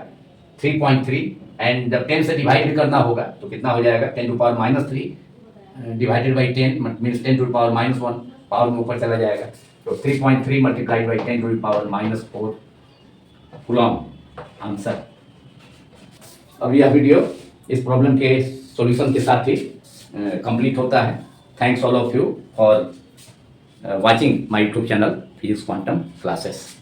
3.3 एंड जब 10 से डिवाइड भी करना होगा तो कितना हो जाएगा 10⁻³ डिवाइडेड बाई 10 मीन्स 10⁻⁻1 पावर में ऊपर चला जाएगा। तो 3.3 मल्टीप्लाइड बाई 10⁻⁻4 कूलम आंसर। अब यह वीडियो इस प्रॉब्लम के सॉल्यूशन के साथ ही कंप्लीट होता है। Thanks all of you for watching my YouTube channel physics quantum classes.